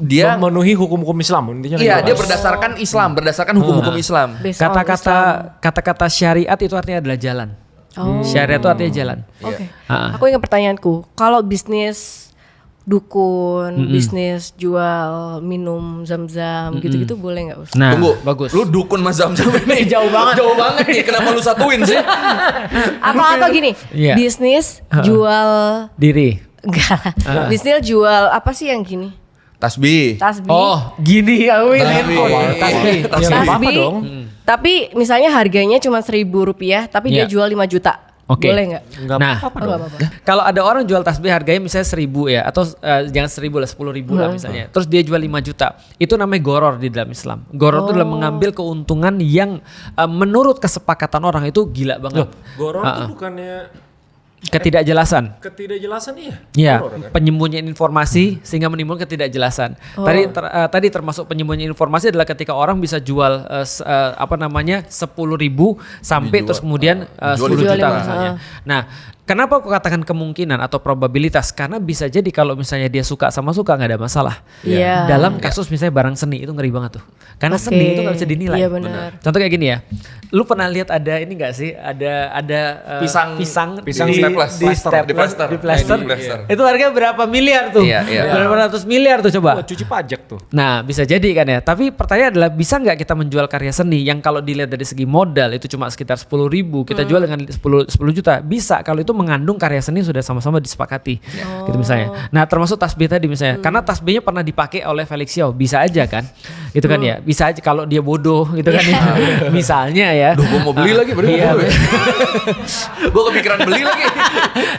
dia memenuhi hukum-hukum Islam intinya. Iya, dia berdasarkan Islam, berdasarkan hukum-hukum Islam. Kata-kata syariat itu artinya adalah jalan. Syariat itu artinya jalan. Oke. Aku ingat pertanyaanku, kalau bisnis dukun, bisnis jual minum zam-zam gitu-gitu boleh nggak Ustaz? Nah, Tunggu, bagus. Lu dukun Mas Zam-Zam ini jauh banget nih. Kenapa lu satuin sih? Atau gini, Iya. bisnis jual Diri. enggak, bisnis jual apa sih yang gini? Tasbih. Tasbih. Oh, gini Awin handphone. Tasbih. Ya, nggak apa-apa Tasbih. dong. Tapi misalnya harganya cuma Rp1.000, tapi dia Iya. jual 5 juta. Oke. Boleh nggak? Nggak Nah, apa-apa Oh, dong. nggak apa-apa. kalau ada orang jual tasbih harganya misalnya 1.000 ya, atau jangan 1.000 lah, 10.000 lah misalnya. Terus dia jual 5 juta. Itu namanya goror di dalam Islam. Goror itu adalah mengambil keuntungan yang menurut kesepakatan orang itu gila banget. Goror tuh bukannya Ketidakjelasan. ketidakjelasan iya. Iya, Goror, kan? penyembunyian informasi sehingga menimbulkan ketidakjelasan. Tadi termasuk penyembunyian informasi adalah ketika orang bisa jual 10.000 sampai terus kemudian 10 Jual juta 5. misalnya. Nah, kenapa aku katakan kemungkinan atau probabilitas? Karena bisa jadi kalau misalnya dia suka sama suka nggak ada masalah. Iya. Dalam kasus misalnya barang seni itu ngeri banget tuh. Karena Oke. seni itu nggak bisa dinilai. Iya benar. Contoh kayak gini ya. Lu pernah lihat ada ini nggak sih? Ada Pisang di staples. staples, Plaster. di plaster. Di plaster. Itu harganya berapa miliar tuh? Iya. Berapa ratus miliar tuh coba. Buat cuci pajak tuh. Nah, bisa jadi kan ya. Tapi pertanyaan adalah bisa nggak kita menjual karya seni yang kalau dilihat dari segi modal itu cuma sekitar 10.000, kita jual dengan 10 juta. Bisa kalau itu mengandung karya seni sudah sama-sama disepakati. Gitu misalnya. Nah, termasuk tasbih tadi misalnya. Karena tasbihnya pernah dipakai oleh Felix Xiao, bisa aja kan? Gitu kan ya. Bisa aja kalau dia bodoh gitu kan ya. Misalnya ya. Duh, gue mau beli lagi, Iya. Gue kepikiran beli lagi.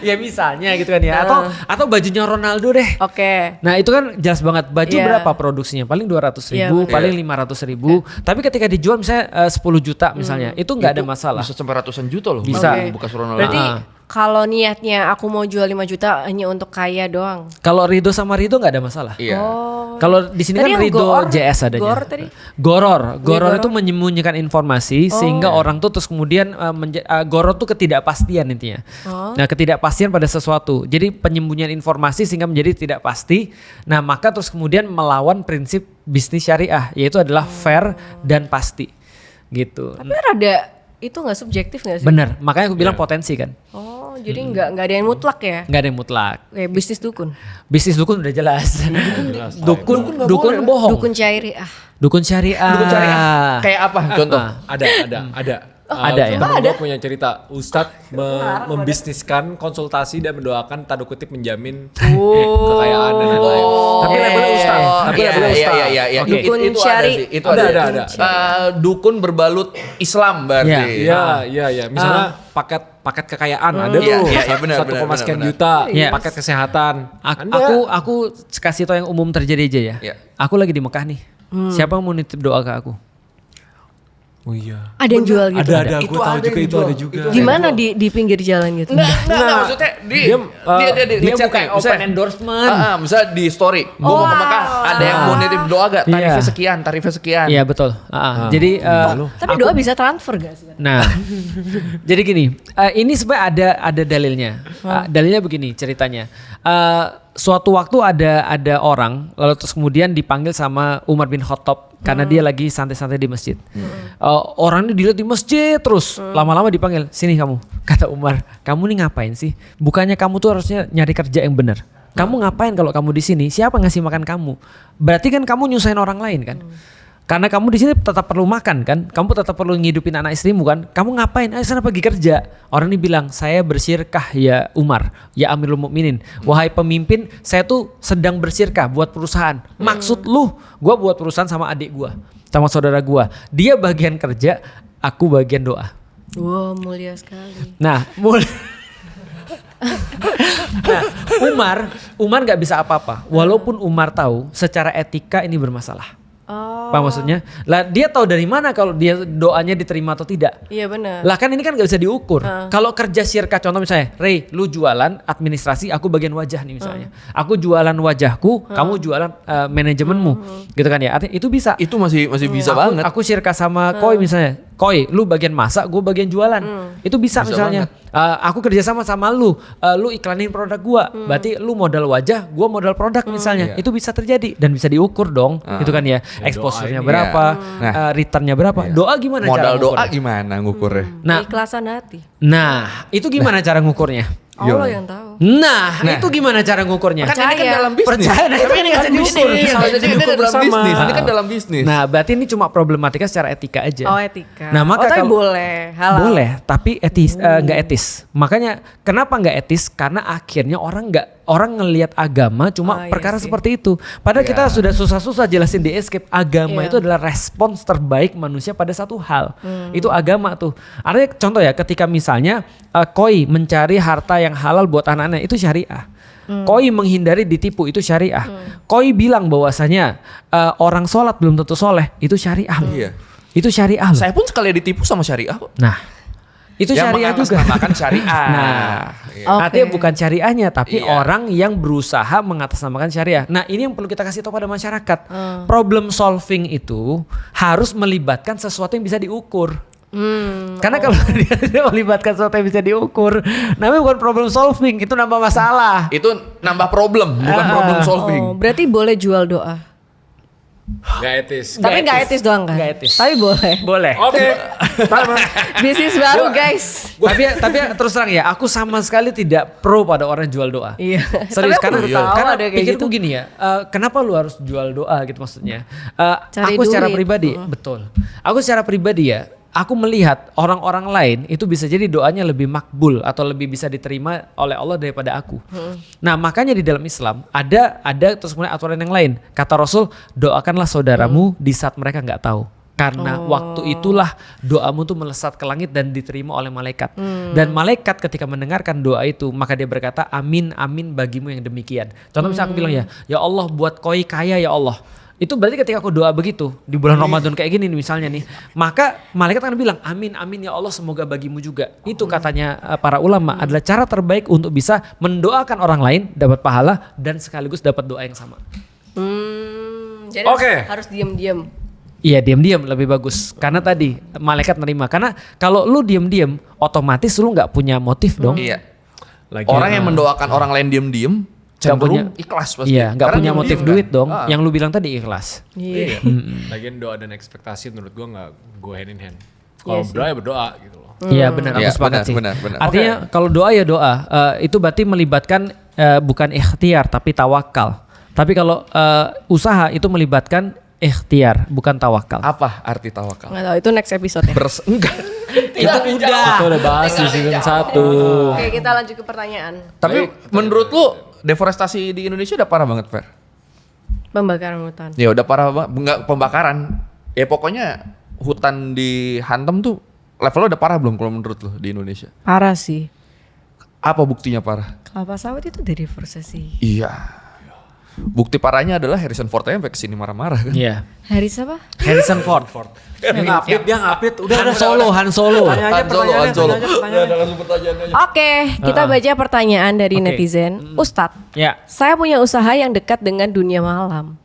Ya misalnya gitu kan ya. Atau bajunya Ronaldo deh. Oke. Nah itu kan jelas banget. Baju Iya. berapa produksinya? Paling 200.000, Iya, benar. paling 500.000. Tapi ketika dijual misalnya 10 juta misalnya, itu nggak ada masalah. Bisa sampai ratusan juta loh. Bisa. Oke. Bekas Ronaldo. Berarti kalau niatnya aku mau jual 5 juta hanya untuk kaya doang. Kalau Ridho sama Ridho nggak ada masalah. Iya. Kalau di sini Tadi kan yang Ridho Gor, JS adanya. Gor tadi? Goror Goror. itu menyembunyikan informasi sehingga orang tuh terus kemudian goror tuh ketidakpastian intinya. Nah, ketidakpastian pada sesuatu. Jadi penyembunyian informasi sehingga menjadi tidak pasti. Nah, maka terus kemudian melawan prinsip bisnis syariah, yaitu adalah fair dan pasti. Gitu. Tapi rada itu nggak subjektif nggak sih? Bener, makanya aku bilang potensi kan. Oh, jadi nggak ada yang mutlak ya? Nggak ada yang mutlak. Kayak bisnis dukun. Bisnis dukun udah jelas. Dukun bohong. Dukun syariah. Dukun syariah. Dukun syariah. Kayak apa contoh? Ada. Ada ya? Temen gue punya cerita, Ustadz membisniskan konsultasi dan mendoakan tanda kutip menjamin kekayaan dan lain-lain. Tapi labelnya Ustadz. Tapi labelnya Ustadz. Iya. Oke. Dukun Itu syari. ada sih. Itu Ada. Dukun berbalut Islam berarti. Iya. Misalnya paket kekayaan ada Iya, tuh. iya, benar, 1, sekian benar. juta. Iya. Paket kesehatan. Aku kasih tau yang umum terjadi aja ya. Iya. Aku lagi di Mekah nih. Siapa yang mau nitip doa ke aku? Oh iya. Ada yang jual gitu. Ada. Itu Gue tahu ada juga yang itu jual. ada juga. Di mana di pinggir jalan gitu? Enggak, maksudnya dia Dia ngechat bukan nih, open misalnya- endorsement. misalnya di story, gue mau ke Mekah, ada yang mau nitip doa gak? Tarifnya Iya. sekian. Iya betul. Jadi Tapi doa bisa transfer gak sih? nah, jadi gini, ini sebenarnya ada dalilnya. Dalilnya begini ceritanya. Suatu waktu ada orang lalu terus kemudian dipanggil sama Umar bin Khattab karena dia lagi santai-santai di masjid. Orang ini dilihat di masjid terus lama-lama dipanggil, sini kamu. Kata Umar, kamu nih ngapain sih? Bukannya kamu tuh harusnya nyari kerja yang benar. Kamu ngapain kalau kamu di sini? Siapa ngasih makan kamu? Berarti kan kamu nyusahin orang lain kan? Karena kamu di sini tetap perlu makan kan, kamu tetap perlu ngidupin anak istrimu kan, kamu ngapain? Ayo sana pergi kerja. Orang ini bilang, saya bersirkah ya Umar, ya Amirul Mukminin. Wahai pemimpin, saya tuh sedang bersirkah buat perusahaan. Maksud lu, gue buat perusahaan sama adik gue, sama saudara gue. Dia bagian kerja, aku bagian doa. Wow, mulia sekali. Nah, Umar nggak bisa apa-apa. Walaupun Umar tahu secara etika ini bermasalah. Apa maksudnya? Lah dia tahu dari mana kalau dia doanya diterima atau tidak? Iya benar. Lah kan ini kan gak bisa diukur. Kalau kerja syirka contoh misalnya, Ray, lu jualan administrasi, aku bagian wajah nih misalnya. Aku jualan wajahku, kamu jualan manajemenmu, gitu kan ya? Artinya itu bisa. Itu masih bisa banget. Aku syirka sama Koi misalnya. Koi, lu bagian masak, gue bagian jualan. Itu bisa misalnya. Aku kerja sama lu, lu iklanin produk gua. Berarti lu modal wajah, gua modal produk misalnya. Itu bisa terjadi dan bisa diukur dong, gitu kan ya. Exposure-nya berapa, return-nya berapa. Doa gimana cara Modal doa ngukurnya? gimana ngukurnya? Ikhlasan hati. Nah, itu gimana cara ngukurnya? Allah yang tahu. Nah, itu gimana cara ngukurnya? Kan ini kan dalam bisnis. Percaya, nah itu kan nggak bisa diukur. Jadi ini dalam bersama. bisnis. Ini kan dalam bisnis. Nah, berarti ini cuma problematika secara etika aja. Oh, etika. Nah, maka tapi kalau boleh, halal. boleh, tapi nggak etis. Makanya kenapa nggak etis? Karena akhirnya orang ngelihat agama cuma Iya perkara sih. seperti itu. Padahal kita sudah susah-susah jelasin di Escape, agama Iya. itu adalah respons terbaik manusia pada satu hal. Itu agama tuh. Artinya contoh ya, ketika misalnya Koi mencari harta yang halal buat anak-anak, itu syariah. Koi menghindari ditipu, itu syariah. Koi bilang bahwasanya orang sholat belum tentu soleh, itu syariah. Iya. Itu syariah loh. Saya pun sekali ditipu sama syariah kok. Nah, itu Ya, syariah juga. mengatasnamakan syariah. Nah, Oke. artinya bukan syariahnya, tapi Iya. orang yang berusaha mengatasnamakan syariah. Nah, ini yang perlu kita kasih tahu pada masyarakat. Problem solving itu harus melibatkan sesuatu yang bisa diukur. Karena kalau dia tidak melibatkan sesuatu yang bisa diukur, namanya bukan problem solving, itu nambah masalah. Itu nambah problem, bukan problem solving. Oh, berarti boleh jual doa. Gak etis. Tapi nggak etis doang kan? Nggak etis. Tapi boleh. Boleh. Oke. Bisnis baru guys. tapi terus terang ya, aku sama sekali tidak pro pada orang jual doa. Iya. Serius, Tapi aku baru tahu karena ada kayak pikirku gitu. gini ya, kenapa lu harus jual doa gitu maksudnya? Cari Aku secara duit. pribadi, betul. Aku secara pribadi ya, aku melihat orang-orang lain itu bisa jadi doanya lebih makbul atau lebih bisa diterima oleh Allah daripada aku. Nah, makanya di dalam Islam ada terus kemudian aturan yang lain. Kata Rasul, doakanlah saudaramu di saat mereka nggak tahu. Karena waktu itulah doamu tuh melesat ke langit dan diterima oleh malaikat. Dan malaikat ketika mendengarkan doa itu, maka dia berkata, amin, amin bagimu yang demikian. Contoh misalnya aku bilang ya Allah buat Koi kaya ya Allah. Itu berarti ketika aku doa begitu di bulan Ramadan kayak gini nih misalnya nih, maka malaikat akan bilang amin amin ya Allah semoga bagimu juga. Itu katanya para ulama adalah cara terbaik untuk bisa mendoakan orang lain dapat pahala dan sekaligus dapat doa yang sama. Jadi Oke. harus diam-diam. Iya diam-diam lebih bagus karena tadi malaikat nerima. Karena kalau lu diam-diam otomatis lu nggak punya motif dong. Iya. Lagian, Orang yang mendoakan orang lain diem-diem cenderung punya- ikhlas pasti. Iya nggak Karena punya diem-diem motif kan. duit dong. Ah. Yang lu bilang tadi ikhlas. Iya. Lagian doa dan ekspektasi menurut gue nggak go hand in hand. Kalau Iya sih. berdoa ya berdoa gitu loh. Iya benar aku Iya, sepakat benar, sih. benar. Artinya kalau doa ya doa itu berarti melibatkan bukan ikhtiar tapi tawakal. Tapi kalau usaha itu melibatkan ikhtiar bukan tawakal. Apa arti tawakal? Nggak tahu, itu next episode ya. Enggak. Itu udah. Itu udah bahas di season 1. Oke, kita lanjut ke pertanyaan. Tapi menurut lu deforestasi di Indonesia udah parah banget, Fer? Pembakaran hutan. Ya udah parah banget, enggak pembakaran. Ya pokoknya hutan dihantam tuh levelnya udah parah belum kalau menurut lu di Indonesia? Parah sih. Apa buktinya parah? Kelapa sawit itu dari deforestasi. Iya. Bukti parahnya adalah Harrison Ford aja sampai kesini marah-marah kan. Iya. Haris apa? Harrison Ford. Dia ngapit. Udah Han Solo. Tanya aja pertanyaannya. Tanya aja pertanyaannya. Oke, kita baca pertanyaan dari netizen. Ustadz, Ya. saya punya usaha yang dekat dengan dunia malam.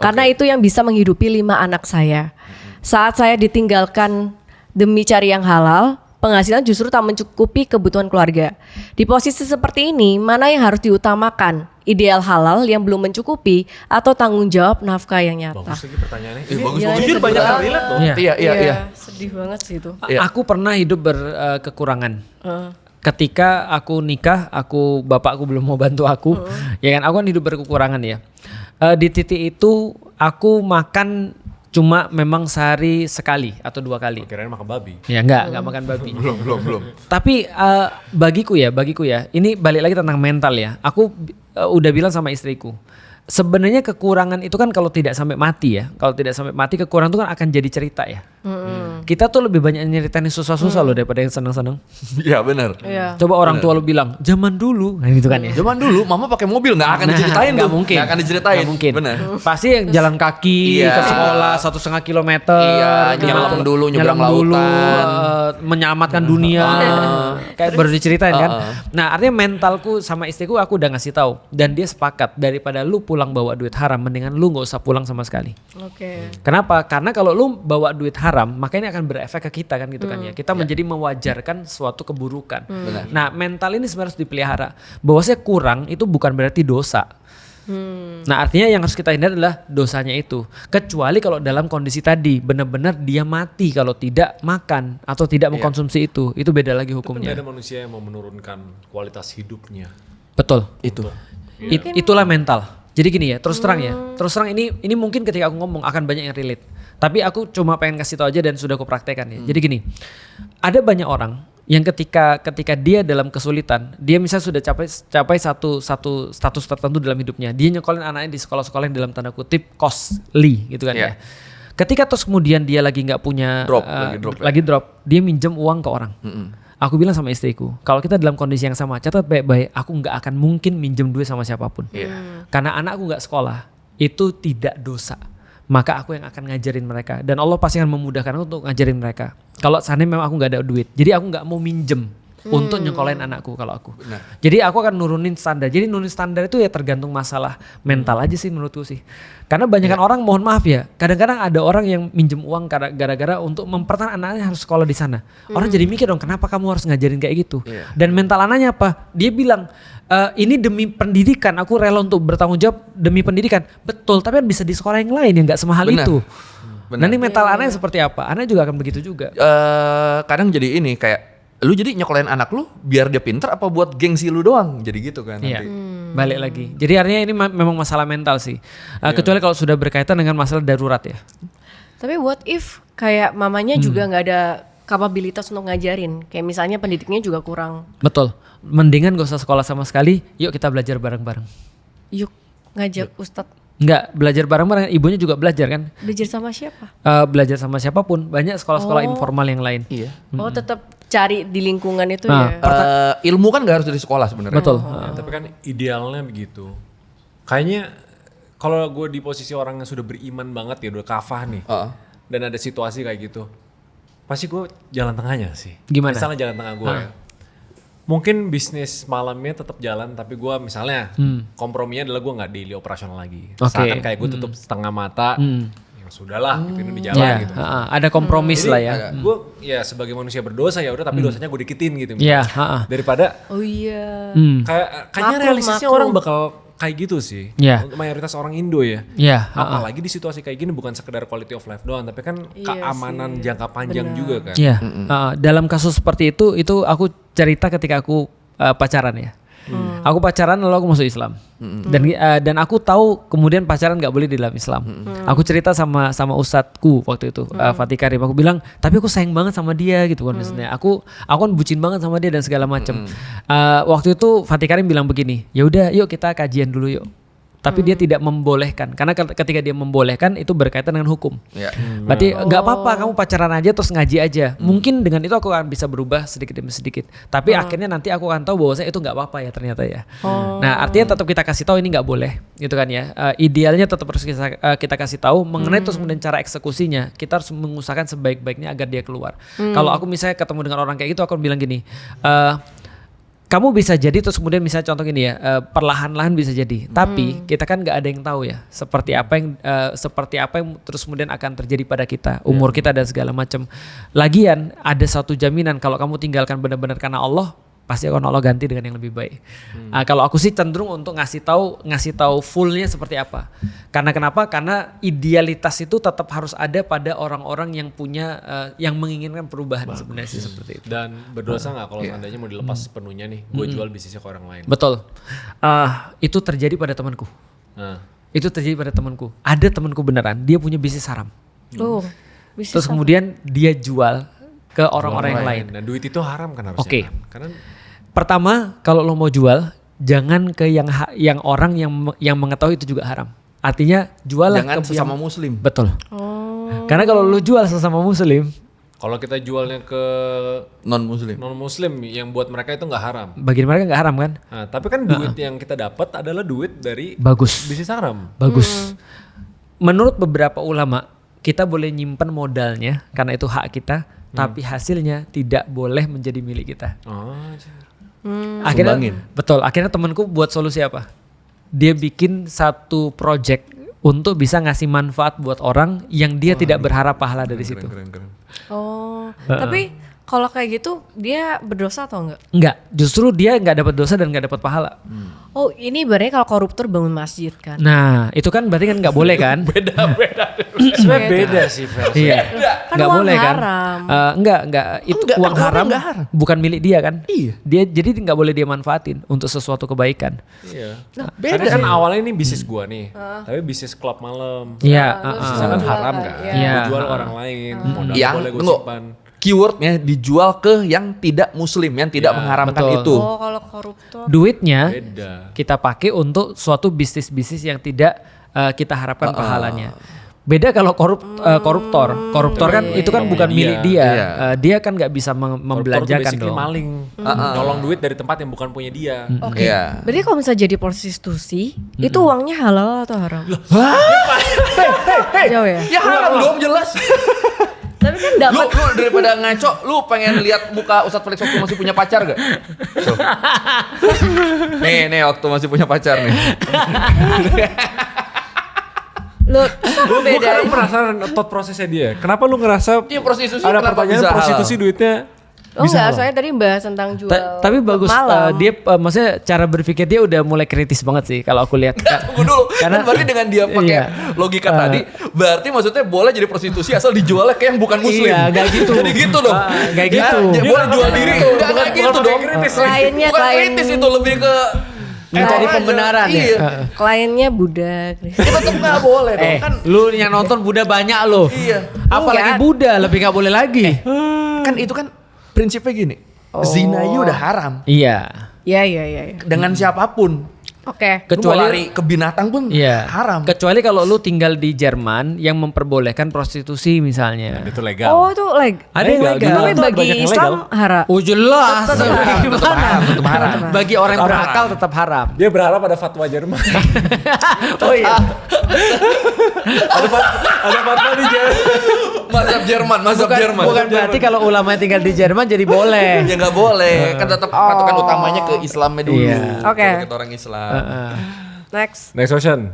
Karena itu yang bisa menghidupi 5 anak saya. Saat saya ditinggalkan demi cari yang halal, penghasilan justru tak mencukupi kebutuhan keluarga. Di posisi seperti ini, mana yang harus diutamakan? Ideal halal yang belum mencukupi atau tanggung jawab nafkah yang nyata? Bagus lagi pertanyaannya. bagus, Gila, bagus. ini Jujur banyak sedih yang relate loh. Iya. Iya. Sedih banget sih itu. Iya. Aku pernah hidup berkekurangan. Ketika aku nikah, bapakku belum mau bantu aku, ya kan aku kan hidup berkekurangan ya. Di titik itu aku makan cuma memang sehari sekali atau 2 kali. Kirain makan babi. Ya enggak makan babi. Belum. Tapi bagiku ya, ini balik lagi tentang mental ya. Aku udah bilang sama istriku, sebenarnya kekurangan itu kan kalau tidak sampai mati ya. Kalau tidak sampai mati kekurangan itu kan akan jadi cerita ya. Kita tuh lebih banyak nyeritain yang susah-susah loh daripada yang seneng-seneng. Iya benar. Iya. Coba orang tua lu bilang zaman dulu, nah gitu kan ya. Zaman dulu mama pakai mobil nggak akan diceritain nggak tuh. mungkin. Nggak akan diceritain. Nggak mungkin. Benar. Pasti yang jalan kaki Iya. ke sekolah 1,5 kilometer. Iya, gitu. nyelam dulu, nyebrang Nyelam dulu, lautan. menyelamatkan dunia. Kayak baru diceritain kan. Nah, artinya mentalku sama istriku aku udah ngasih tahu dan dia sepakat daripada lu pulang bawa duit haram mendingan lu nggak usah pulang sama sekali. Oke. Kenapa? Karena kalau lu bawa duit haram, maka ini akan berefek ke kita kan gitu kan ya. Kita menjadi mewajarkan suatu keburukan. Nah, mental ini sebenarnya harus dipelihara. Bahwasanya kurang itu bukan berarti dosa. Nah, artinya yang harus kita hindari adalah dosanya itu. Kecuali kalau dalam kondisi tadi benar-benar dia mati kalau tidak makan atau tidak mengkonsumsi itu beda lagi Kan hukumnya. ada manusia yang mau menurunkan kualitas hidupnya. Betul. Itu. Itulah mental. Jadi gini ya, terus terang ya. Terus terang ini mungkin ketika aku ngomong akan banyak yang relate. Tapi aku cuma pengen kasih tahu aja dan sudah aku praktekkan ya. Jadi gini, ada banyak orang yang ketika dia dalam kesulitan, dia misalnya sudah capai satu status tertentu dalam hidupnya, dia nyekolin anaknya di sekolah-sekolah yang dalam tanda kutip costly gitu kan ya. Ketika terus kemudian dia lagi nggak punya lagi drop, dia minjem uang ke orang. Aku bilang sama istriku, kalau kita dalam kondisi yang sama, catat baik-baik, aku nggak akan mungkin minjem duit sama siapapun. Karena anakku nggak sekolah, itu tidak dosa. Maka aku yang akan ngajarin mereka. Dan Allah pasti akan memudahkan aku untuk ngajarin mereka. Kalau seandainya memang aku nggak ada duit, jadi aku nggak mau minjem untuk nyekolahin anakku kalau aku. Jadi aku akan nurunin standar. Jadi nurunin standar itu ya tergantung masalah mental aja sih menurutku sih. Karena banyak orang mohon maaf ya, kadang-kadang ada orang yang minjem uang gara-gara untuk mempertahankan anaknya harus sekolah di sana. Orang jadi mikir dong, kenapa kamu harus ngajarin kayak gitu? Dan mental anaknya apa? Dia bilang, ini demi pendidikan, aku rela untuk bertanggung jawab demi pendidikan. Betul, tapi kan bisa di sekolah yang lain yang nggak semahal itu. Nanti mental anaknya seperti apa? Anak juga akan begitu juga. Kadang jadi ini kayak lu jadi nyekolahin anak lu biar dia pinter apa buat gengsi lu doang, jadi gitu kan Iya. nanti. Balik lagi. Jadi artinya ini memang masalah mental sih. Kecuali kalau sudah berkaitan dengan masalah darurat ya. Tapi what if kayak mamanya juga nggak ada kapabilitas untuk ngajarin, kayak misalnya pendidiknya juga kurang. Betul. Mendingan gak usah sekolah sama sekali. Yuk kita belajar bareng-bareng. Yuk ngajak Ustadz Enggak, belajar bareng-bareng. Ibunya juga belajar kan. belajar sama siapa? Belajar sama siapapun. Banyak sekolah-sekolah informal yang lain. Iya. Oh tetap cari di lingkungan itu Nah, ya. Ilmu kan gak harus dari sekolah sebenarnya. Betul. Ya, tapi kan idealnya begitu. Kayaknya kalau gue di posisi orang yang sudah beriman banget ya, udah kafah nih, dan ada situasi kayak gitu, pasti gue jalan tengahnya sih. Gimana? Misalnya jalan tengah gue ya. Mungkin bisnis malamnya tetap jalan, tapi gue misalnya komprominya adalah gue nggak daily operasional lagi. Misalkan kayak gue tutup setengah mata, ya sudahlah, gitu ini di jalan gitu. Ada kompromis lah ya. Gue ya sebagai manusia berdosa ya udah, tapi dosanya gue dikitin gitu. Iya. Daripada Oh iya. kayaknya realistisnya orang bakal kayak gitu sih. Iya. Untuk mayoritas orang Indo ya. Iya. Apalagi di situasi kayak gini bukan sekedar quality of life doang, tapi kan keamanan jangka panjang juga kan. Iya. Dalam kasus seperti itu aku cerita ketika aku pacaran ya. Aku pacaran lalu aku masuk Islam. Dan aku tahu kemudian pacaran nggak boleh di dalam Islam. Aku cerita sama ustadku waktu itu, Fatih Karim. Aku bilang, tapi aku sayang banget sama dia gitu kan. Aku kan bucin banget sama dia dan segala macam. Waktu itu Fatih Karim bilang begini, ya udah yuk kita kajian dulu yuk. Tapi dia tidak membolehkan, karena ketika dia membolehkan itu berkaitan dengan hukum. Berarti nggak apa-apa kamu pacaran aja terus ngaji aja. Mungkin dengan itu aku akan bisa berubah sedikit demi sedikit. Tapi akhirnya nanti aku akan tahu bahwa itu nggak apa-apa ya ternyata ya. Nah artinya tetap kita kasih tahu ini nggak boleh, gitu kan ya. Idealnya tetap harus kita kasih tahu. Mengenai terus kemudian cara eksekusinya, kita harus mengusahakan sebaik-baiknya agar dia keluar. Kalau aku misalnya ketemu dengan orang kayak gitu, aku akan bilang gini. Kamu bisa jadi terus kemudian misalnya contoh gini ya, perlahan-lahan bisa jadi. Tapi kita kan nggak ada yang tahu ya seperti apa yang terus kemudian akan terjadi pada kita, umur kita dan segala macam. Lagian ada satu jaminan kalau kamu tinggalkan benar-benar karena Allah, pasti akan Allah ganti dengan yang lebih baik. Kalau aku sih cenderung untuk ngasih tahu fullnya seperti apa. Karena kenapa? Karena idealitas itu tetap harus ada pada orang-orang yang punya yang menginginkan perubahan sebenarnya sih seperti itu. Dan berdosa nggak kalau seandainya mau dilepas sepenuhnya nih, gue jual bisnisnya ke orang lain. Betul. Itu terjadi pada temanku. Itu terjadi pada temanku. Ada temanku beneran, dia punya bisnis haram. Bisnis Terus kemudian dia jual ke orang-orang yang lain. Dan duit itu haram kan harusnya. Oke. Karena pertama, kalau lo mau jual, jangan ke yang orang yang mengetahui itu juga haram. Artinya juallah jangan ke sesama muslim. Betul. Karena kalau lo jual sesama muslim, kalau kita jualnya ke Non muslim. non muslim yang buat mereka itu nggak haram. bagi mereka nggak haram kan? Nah, tapi kan duit yang kita dapat adalah duit dari Bagus. bisnis haram. Bagus. Menurut beberapa ulama, kita boleh nyimpen modalnya karena itu hak kita, tapi hasilnya tidak boleh menjadi milik kita. Akhirnya, Sumbangin. betul. Akhirnya temanku buat solusi apa? Dia bikin satu project untuk bisa ngasih manfaat buat orang yang dia tidak berharap pahala dari situ. Keren. Tapi kalau kayak gitu dia berdosa atau enggak? Enggak, justru dia nggak dapat dosa dan nggak dapat pahala. Oh ini berarti kalau koruptor bangun masjid kan? Nah, itu kan berarti kan nggak boleh kan? Sebenarnya beda sih versi. Iya, Kan nggak uang boleh kan? haram. Enggak, itu Enggak, uang kan haram, nggak haram. bukan milik dia kan? Iya. Dia jadi nggak boleh dia manfaatin untuk sesuatu kebaikan. Iya. beda Karena kan awalnya ini bisnis gua nih, tapi bisnis klub malam. Iya, Bisnisnya kan haram kan. Iya. Gua jual orang lain, modal Yang boleh gua tunggu, simpan. keywordnya dijual ke yang tidak muslim, yang tidak mengharamkan betul. itu. Oh kalau koruptor. Duitnya Beda. kita pakai untuk suatu bisnis-bisnis yang tidak kita harapkan pahalanya. Beda kalau koruptor. Koruptor kan itu kan bukan Dia. milik dia. Iya. Dia kan nggak bisa Koruptor tuh membelanjakan basically dong. maling, nyolong duit dari tempat yang bukan punya dia. Oke. Iya. Berarti kalau misalnya jadi prostitusi, itu uangnya halal atau haram? Jauh ya. Ya haram dong jelas. Tapi kan Lu dapat. daripada ngaco, lu pengen lihat muka Ustadz Felix waktu masih punya pacar gak? Tuh. Nih waktu masih punya pacar nih. Lu apa Gue kadang bedanya? penasaran thought prosesnya dia. Kenapa lu ngerasa Iya, prostitusi ada kenapa pertanyaan bisa halal? prostitusi duitnya Oh bisa enggak, halal? soalnya tadi bahas tentang jual Tapi bagus, malam. dia maksudnya cara berpikir dia udah mulai kritis banget sih kalau aku lihat. Tunggu dulu. Karena- Kan berarti dengan dia pakai Iya. logika tadi, berarti maksudnya boleh jadi prostitusi asal dijualnya ke yang bukan muslim. Iya, nggak gitu. Jadi gitu dong. Nggak gitu. Ya, boleh jual diri. Enggak bukan gitu pakai dong. kritis. Kliennya Bukan klien kritis itu lebih ke Mencari aja. pembenaran ya? Iya. kliennya budak. Kita tetap nggak boleh dong. Kan Lu yang nonton Buddha banyak loh. iya. Apalagi Enggak. Buddha lebih nggak boleh lagi. Kan itu kan prinsipnya gini. Zina aja udah haram Iya. Iya. dengan siapapun. Oke. Lu mau lari ke binatang pun Iya. haram. Kecuali kalau lu tinggal di Jerman yang memperbolehkan prostitusi misalnya. Itu legal. Oh itu Ada yang legal. Tapi Tetap bagi banyak yang Islam haram. Oh jelas. Tetap haram, tetap haram. Bagi orang yang berakal tetap haram. Dia berharap ada fatwa Jerman. Oh iya. ada fatwa di Jerman. Mazhab Jerman, Bukan berarti kalau ulama tinggal di Jerman jadi boleh. Ya nggak boleh, kan tetap patokan utamanya ke Islamnya dulu. Iya. Oke. Kalau kita orang Islam. Next. Next question.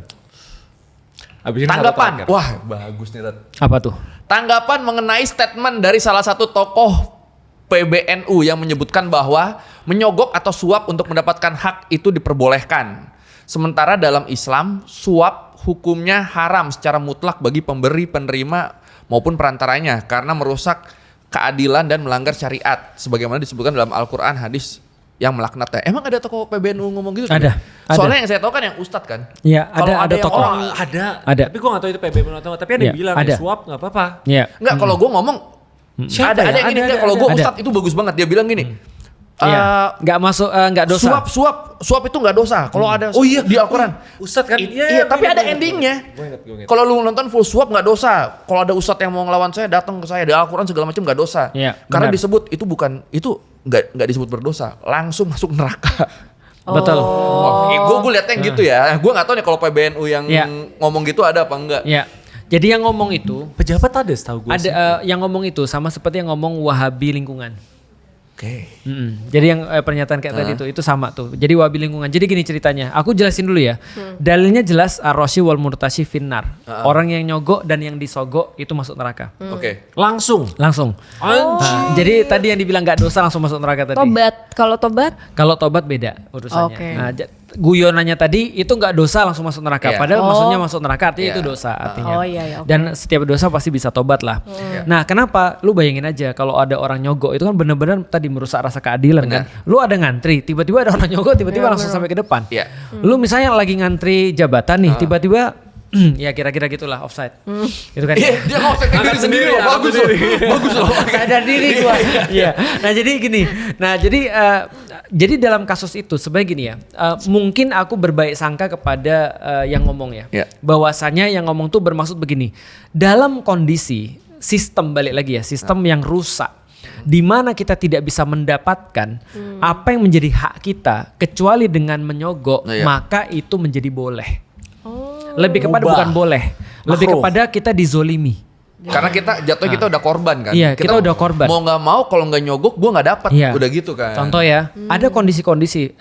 Abis ini satu Tanggapan. terakhir. Wah, bagus nih, Rat. Apa tuh? Tanggapan mengenai statement dari salah satu tokoh PBNU yang menyebutkan bahwa menyogok atau suap untuk mendapatkan hak itu diperbolehkan. Sementara dalam Islam, suap hukumnya haram secara mutlak bagi pemberi, penerima maupun perantaranya karena merusak keadilan dan melanggar syariat sebagaimana disebutkan dalam Al-Qur'an, hadis yang melaknatnya. Emang ada tokoh PBNU ngomong gitu? Ada, kan? Soalnya yang saya tahu kan yang ustadz kan. Iya, Kalau ada yang tokoh. orang Ada. Tapi gue gak tahu itu PBB atau enggak. Tapi ada yang Iya, bilang ada. suap gak apa-apa. Iya. enggak, kalau gue ngomong Siapa ada ya? yang gini Ada, kalau gue ada. ustadz itu bagus banget. Dia bilang gini. Iya. Nggak masuk, nggak dosa. Suap itu nggak dosa. Kalau ada Oh iya, di Al-Quran. Ustadz kan? Iya, tapi ada endingnya. Gue inget. Kalau lu nonton full suap nggak dosa. Kalau ada ustadz yang mau ngelawan saya datang ke saya di Al-Quran segala macam nggak dosa. Iya, Karena benar. disebut itu nggak disebut berdosa, langsung masuk neraka. Betul. Gue liatnya yang gitu ya. Gue nggak tahu nih kalau PBNU yang Iya. ngomong gitu ada apa enggak. Ya. Jadi yang ngomong itu Pejabat ada setahu gue sih. ada yang ngomong itu sama seperti yang ngomong Wahabi lingkungan. Oke. Jadi yang pernyataan kayak tadi itu sama tuh. Jadi wabi lingkungan. Jadi gini ceritanya. Aku jelasin dulu ya. Dalilnya jelas ar-rashi wal murtashi finnar. Orang yang nyogok dan yang disogok itu masuk neraka. Oke. Langsung. Langsung. Nah, jadi tadi yang dibilang nggak dosa langsung masuk neraka tadi. Tobat. Kalau tobat Kalau tobat beda urusannya. Oke. Nah, guyonannya tadi itu nggak dosa langsung masuk neraka. Iya. Padahal Oh. maksudnya masuk neraka artinya Iya. itu dosa artinya. Oh, iya, iya, oke. Dan setiap dosa pasti bisa tobat lah. Nah, kenapa? Lu bayangin aja kalau ada orang nyogok itu kan bener-bener tadi merusak rasa keadilan kan. Lu ada ngantri, tiba-tiba ada orang nyogok, tiba-tiba langsung sampai ke depan. Iya. Lu misalnya lagi ngantri jabatan nih, tiba-tiba ya kira-kira gitulah offside. Itu kan. Iya, dia nggak usah kayak diri sendiri loh. Bagus loh. Bagus loh. Sadar diri gua. Iya. Nah, jadi gini. Nah, jadi dalam kasus itu sebenarnya gini ya. Mungkin aku berbaik sangka kepada yang ngomong ya. Iya. Bahwasanya yang ngomong tuh bermaksud begini. Dalam kondisi sistem balik lagi ya, sistem yang rusak di mana kita tidak bisa mendapatkan apa yang menjadi hak kita kecuali dengan menyogok, Iya. maka itu menjadi boleh. Lebih kepada Mubah. bukan boleh, lebih Makruh. kepada kita dizolimi. Karena jatuhnya kita udah korban kan. Iya, kita udah korban. Mau nggak mau kalau nggak nyogok gue nggak dapat. Iya. Udah gitu kan. Contoh ya, ada kondisi-kondisi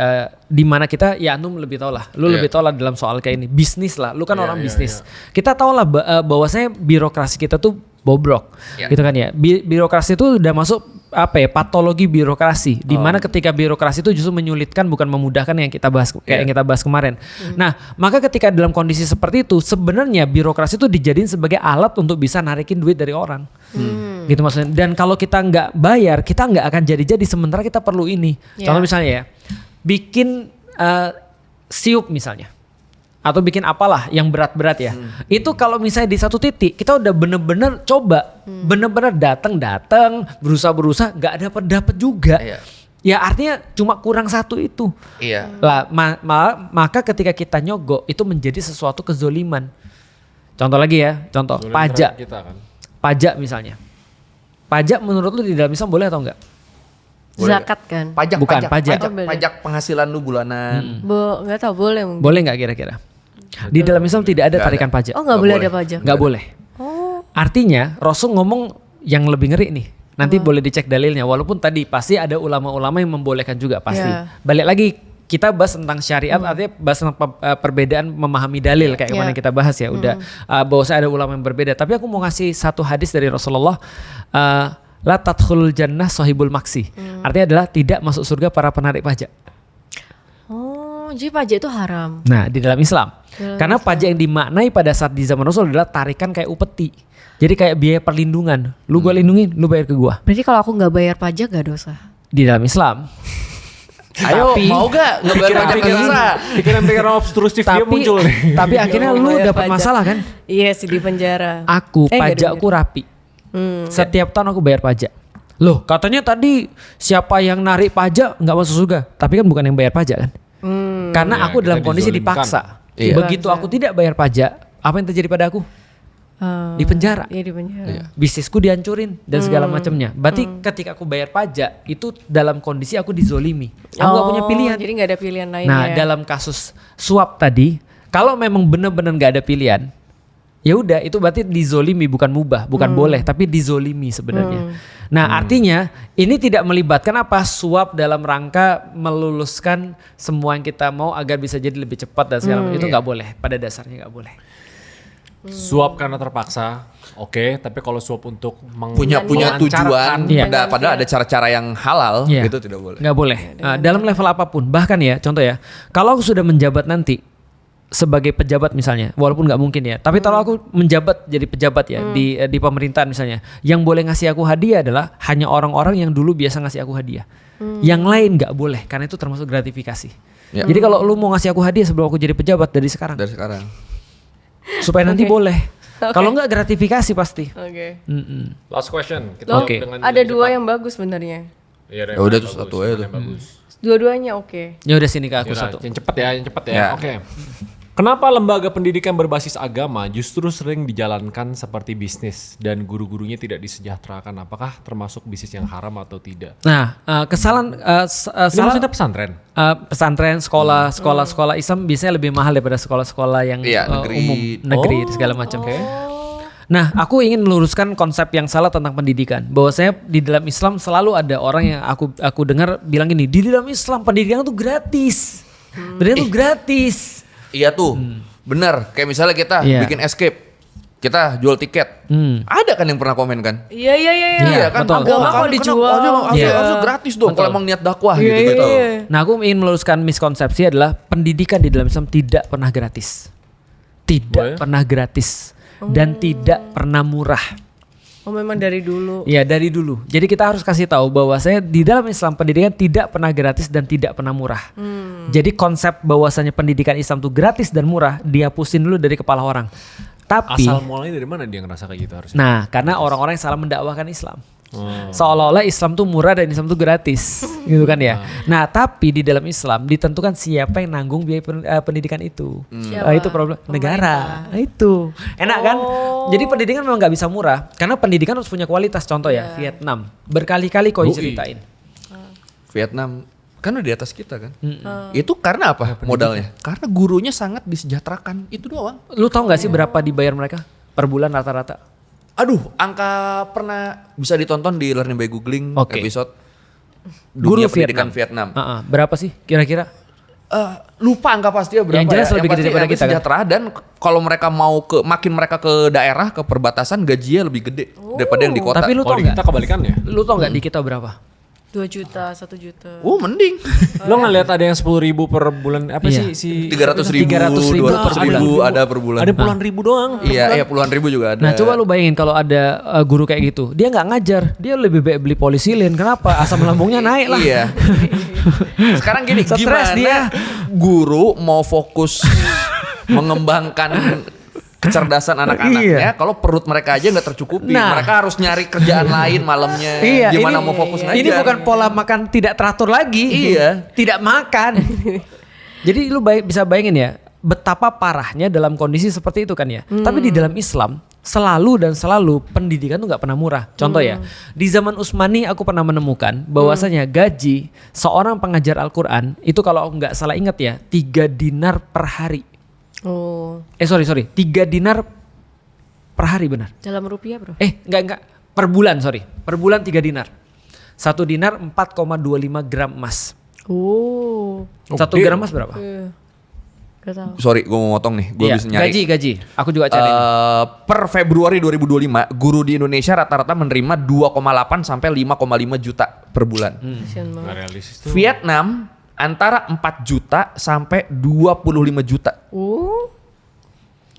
di mana kita, ya Antum lebih tahu lah, lu Iya. lebih tahu lah dalam soal kayak ini, bisnis lah, lu kan Iya, orang iya, bisnis. Kita tahu lah bahwasanya birokrasi kita tuh bobrok, Iya. gitu kan ya. Birokrasi itu udah masuk apa ya, patologi birokrasi, di mana ketika birokrasi itu justru menyulitkan bukan memudahkan yang kita bahas kayak yang kita bahas kemarin. Nah, maka ketika dalam kondisi seperti itu sebenarnya birokrasi itu dijadiin sebagai alat untuk bisa narikin duit dari orang. Gitu maksudnya. Dan kalau kita nggak bayar, kita nggak akan jadi-jadi sementara kita perlu ini. Iya. Contoh misalnya ya, bikin siup misalnya. Atau bikin apalah yang berat-berat ya. Itu kalau misalnya di satu titik kita udah bener-bener coba, bener-bener datang, berusaha nggak dapat juga. Iya. Ya artinya cuma kurang satu itu. Iya. Lah maka ketika kita nyogok itu menjadi sesuatu kezoliman. Contoh lagi ya, contoh Zolim pajak. terhadap kita kan. Pajak misalnya. Pajak menurut lu di dalam Islam boleh atau enggak? Boleh. zakat kan. Pajak, Bukan, pajak. Oh, beda. pajak penghasilan lu bulanan. Nggak tahu boleh mungkin. Boleh nggak kira-kira? Di dalam Islam tidak ada Nggak tarikan pajak. Oh nggak boleh ada pajak. Nggak boleh. Oh. Artinya Rasul ngomong yang lebih ngeri nih. Nanti boleh dicek dalilnya. Walaupun tadi pasti ada ulama-ulama yang membolehkan juga pasti. Ya. Balik lagi kita bahas tentang syariat, artinya bahas tentang perbedaan memahami dalil kayak kemarin kita bahas ya. Udah bahwasanya ada ulama yang berbeda. Tapi aku mau ngasih satu hadis dari Rasulullah. La tadkhulul jannah sahibul maksi. Artinya adalah tidak masuk surga para penarik pajak. Oh, jadi pajak itu haram. Nah, di dalam Islam. Dalam Karena pajak yang dimaknai pada saat di zaman Rasul adalah tarikan kayak upeti. Jadi kayak biaya perlindungan. Lu gua lindungin, lu bayar ke gua. Berarti kalau aku nggak bayar pajak gak dosa. Di dalam Islam. Ayo, mau gak ngebayar pajak ke dosa? Pikiran-pikiran obstruktif dia muncul nih. Tapi akhirnya Nggak lu bayar dapat pajak. masalah kan? Iya sih di penjara. Aku nggak pajakku dengar. rapi. Setiap tahun aku bayar pajak. Loh, katanya tadi siapa yang narik pajak nggak masuk surga. Tapi kan bukan yang bayar pajak kan? Karena Ya, aku dalam kita kondisi dizolimkan. dipaksa. Iya. Begitu aku tidak bayar pajak, apa yang terjadi pada aku? Di penjara. Iya di penjara. Bisnisku dihancurin dan segala macamnya. Berarti ketika aku bayar pajak itu dalam kondisi aku dizolimi. Aku nggak punya pilihan. Jadi nggak ada pilihan lain Nah, ya. dalam kasus suap tadi, kalau memang benar-benar nggak ada pilihan, ya udah itu berarti dizolimi, bukan mubah, bukan boleh, tapi dizolimi sebenarnya. Nah, artinya ini tidak melibatkan apa suap dalam rangka meluluskan semua yang kita mau agar bisa jadi lebih cepat dan segala macam. Itu nggak boleh. Pada dasarnya nggak boleh. Suap karena terpaksa, oke. Tapi kalau suap untuk punya tujuan, Iya. padahal ada cara-cara yang halal, Iya. gitu tidak boleh. Nggak boleh. Dalam level apapun, bahkan ya, contoh ya, kalau aku sudah menjabat nanti sebagai pejabat misalnya, walaupun nggak mungkin ya, tapi kalau aku menjabat jadi pejabat ya di pemerintahan misalnya, yang boleh ngasih aku hadiah adalah hanya orang-orang yang dulu biasa ngasih aku hadiah. Yang lain nggak boleh, karena itu termasuk gratifikasi. Ya. Jadi kalau lu mau ngasih aku hadiah sebelum aku jadi pejabat dari sekarang, Dari sekarang. supaya nanti Oke. boleh. Oke. Kalau nggak gratifikasi pasti. Oke. last question. Kita Loh, Oke. dengan ada cepat. dua yang bagus sebenarnya. Iya, Ya udah tuh satu aja tuh. Dua-duanya oke. Ya udah sini ke aku Yaudah, satu. yang cepat ya, yang cepat ya. Ya. Oke. Kenapa lembaga pendidikan berbasis agama justru sering dijalankan seperti bisnis dan guru-gurunya tidak disejahterakan? Apakah termasuk bisnis yang haram atau tidak? Nah, kesalahan Ini salah maksudnya pesantren? pesantren, sekolah Islam biasanya lebih mahal daripada sekolah-sekolah yang Iya, negeri. umum, negeri segala macam. Nah, aku ingin meluruskan konsep yang salah tentang pendidikan. Bahwasanya di dalam Islam selalu ada orang yang aku dengar bilang gini, di dalam Islam pendidikan itu gratis. Pendidikan itu gratis. Iya tuh, bener. Kayak misalnya kita Iya. bikin escape, kita jual tiket. Ada kan yang pernah komen kan? Iya. Iya, kan? betul. Agama kalau dijual. Harusnya gratis dong kalau emang niat dakwah gitu. Nah, aku ingin meluruskan miskonsepsi adalah pendidikan di dalam Islam tidak pernah gratis. Tidak pernah gratis dan tidak pernah murah. Oh memang dari dulu. Ya dari dulu. Jadi kita harus kasih tahu bahwasanya di dalam Islam pendidikan tidak pernah gratis dan tidak pernah murah. Jadi konsep bahwasanya pendidikan Islam itu gratis dan murah dihapusin dulu dari kepala orang. Tapi Asal mulanya dari mana dia ngerasa kayak gitu harusnya? nah, karena orang-orang yang salah mendakwahkan Islam. Seolah-olah Islam tuh murah dan Islam tuh gratis, gitu kan ya. Nah, tapi di dalam Islam ditentukan siapa yang nanggung biaya pendidikan itu. Siapa? Itu problem negara. Nah, itu enak kan? Jadi pendidikan memang nggak bisa murah karena pendidikan harus punya kualitas. Contoh ya Vietnam, berkali-kali kau ceritain. Vietnam kan udah di atas kita kan. Itu karena apa modalnya? Karena gurunya sangat disejahterakan. Itu doang. Lu tau nggak sih berapa dibayar mereka per bulan rata-rata? Aduh, angka pernah bisa ditonton di Learning by Googling Oke. episode Guru dunia pendidikan Vietnam. Berapa sih kira-kira? Lupa angka pastinya berapa. Yang jelas ya. lebih gede pasti daripada kita, kan? sejahtera dan kalau mereka mau makin mereka ke daerah ke perbatasan gajinya lebih gede daripada yang di kota. Tapi lu Kalau tau di nggak? kita kebalikannya. Lu tau nggak di kita berapa? 2 juta, 1 juta. mending. Lo ngeliat ada yang 10.000 per bulan apa Iya. sih? 300.000, 300.000 200.000 ada per bulan. Ada puluhan ribu doang. Iya, puluhan ribu juga ada. Nah coba lu bayangin kalau ada guru kayak gitu, dia nggak ngajar, dia lebih baik beli polisilin. Kenapa? Asam lambungnya naik lah. Iya. Sekarang gini, Stres gimana dia. guru mau fokus mengembangkan kecerdasan anak-anaknya kalau perut mereka aja nggak tercukupi. Nah. Mereka harus nyari kerjaan lain malamnya. Iya, Gimana ini- mau fokus ngajar? Ini bukan pola makan tidak teratur lagi. Iya. Tidak makan. Jadi lu bisa bayangin ya, betapa parahnya dalam kondisi seperti itu kan ya. Tapi di dalam Islam selalu pendidikan tuh nggak pernah murah. Contoh ya, di zaman Utsmani aku pernah menemukan bahwasanya gaji seorang pengajar Al-Quran itu kalau aku nggak salah ingat ya 3 dinar per hari. Oh, Sorry 3 dinar per hari benar. dalam rupiah bro? Enggak. Per bulan, sorry. Per bulan 3 dinar. 1 dinar 4,25 gram emas. Oh, 1 gede. gram emas berapa? gak tahu. Sorry, gue mau motong nih. Gue Iya, bisa nyari. gaji. Aku juga cari. Per Februari 2025, guru di Indonesia rata-rata menerima 2,8 sampai 5,5 juta per bulan. Kasian banget. Nggak realistis tuh. Vietnam antara 4 juta sampai 25 juta.